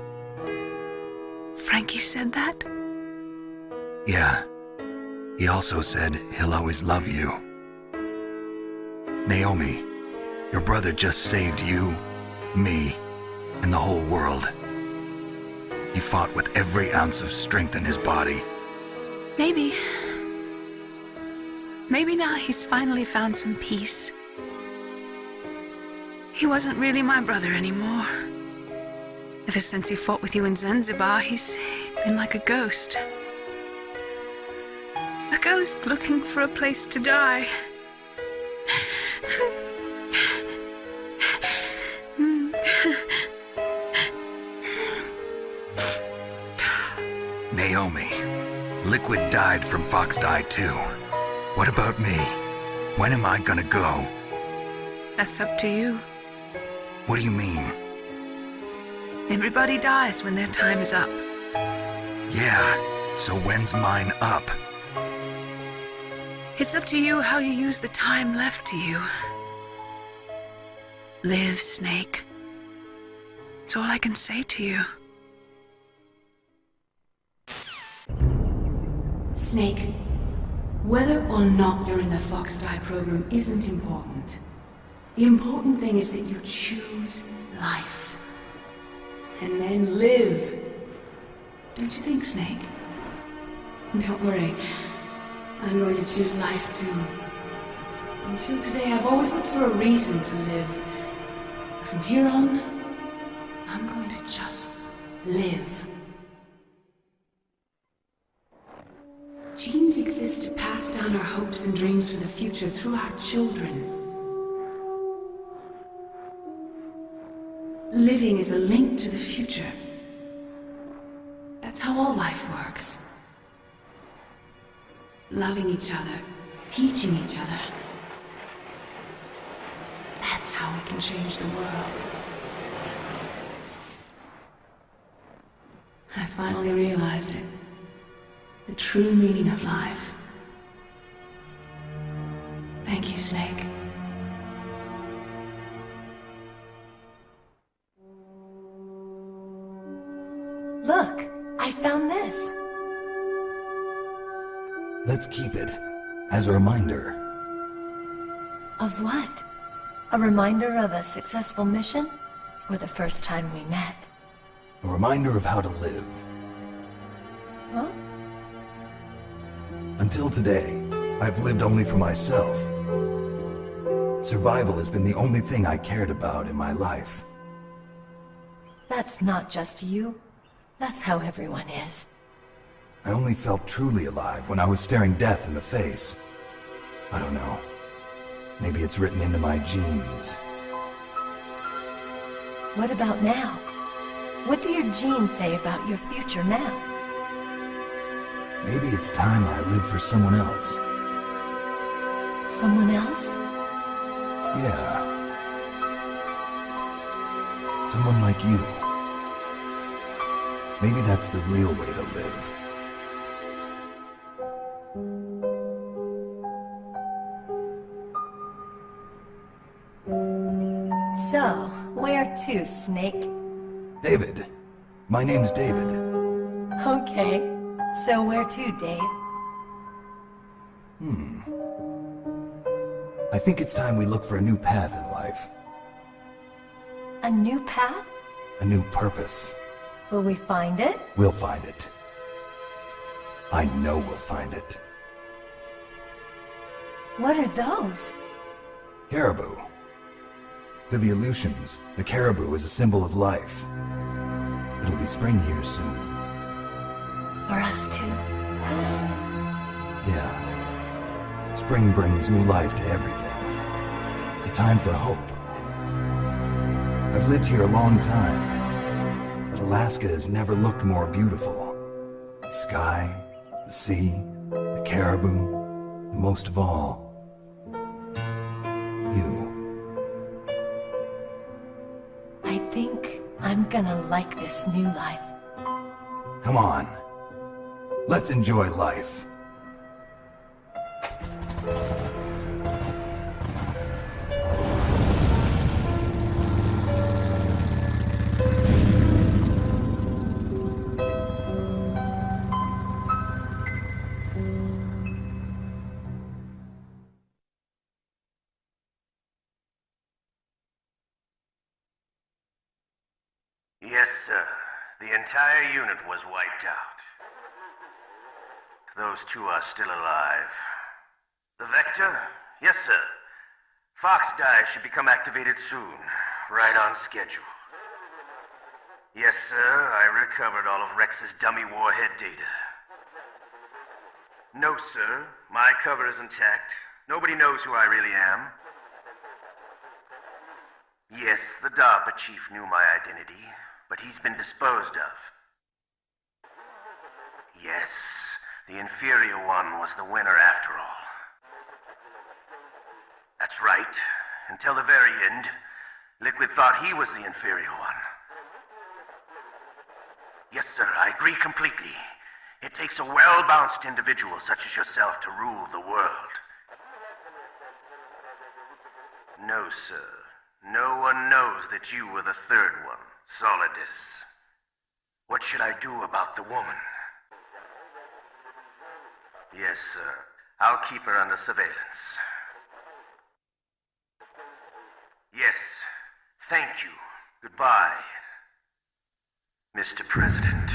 Frankie said that? Yeah. He also said he'll always love you. Naomi, your brother just saved you, me, and the whole world. He fought with every ounce of strength in his body. Maybe. Maybe now he's finally found some peace. He wasn't really my brother anymore. Ever since he fought with you in Zanzibar, he's been like a ghost. A ghost looking for a place to die. Naomi, Liquid died from Fox Die too. What about me? When am I gonna go? That's up to you. What do you mean? Everybody dies when their time is up. Yeah, so when's mine up? It's up to you how you use the time left to you. Live, Snake. That's all I can say to you. Snake, whether or not you're in the Fox Die program isn't important. The important thing is that you choose life. And then live. Don't you think, Snake? Don't worry. I'm going to choose life too. Until today, I've always looked for a reason to live. But from here on, I'm going to just live. Genes exist to pass down our hopes and dreams for the future through our children. Living is a link to the future. That's how all life works. Loving each other, teaching each other. That's how we can change the world. I finally realized it. The true meaning of life. Thank you, Snake. Look, I found this. Let's keep it as a reminder. Of what? A reminder of a successful mission? Or the first time we met? A reminder of how to live. Huh? Until today, I've lived only for myself. Survival has been the only thing I cared about in my life. That's not just you. That's how everyone is. I only felt truly alive when I was staring death in the face. I don't know. Maybe it's written into my genes. What about now? What do your genes say about your future now? Maybe it's time I live for someone else. Someone else? Yeah. Someone like you. Maybe that's the real way to live. So, where to, Snake? David. My name's David. Okay. So where to, Dave? I think it's time we look for a new path in life. A new path? A new purpose. Will we find it? We'll find it. I know we'll find it. What are those? Caribou. To the Aleutians, the caribou is a symbol of life. It'll be spring here soon. For us too? Yeah. Spring brings new life to everything. It's a time for hope. I've lived here a long time, but Alaska has never looked more beautiful. The sky, the sea, the caribou, and most of all, you. I think I'm gonna like this new life. Come on. Let's enjoy life. Yes, sir. The entire unit was wiped out. Those two are still alive. The Vector? Yes, sir. Fox die should become activated soon. Right on schedule. Yes, sir. I recovered all of Rex's dummy warhead data. No, sir. My cover is intact. Nobody knows who I really am. Yes, the DARPA chief knew my identity, but he's been disposed of. Yes, the inferior one was the winner after all. That's right. Until the very end, Liquid thought he was the inferior one. Yes, sir, I agree completely. It takes a well-balanced individual such as yourself to rule the world. No, sir. No one knows that you were the third one, Solidus. What should I do about the woman? Yes, sir. I'll keep her under surveillance. Yes. Thank you. Goodbye, Mr. President.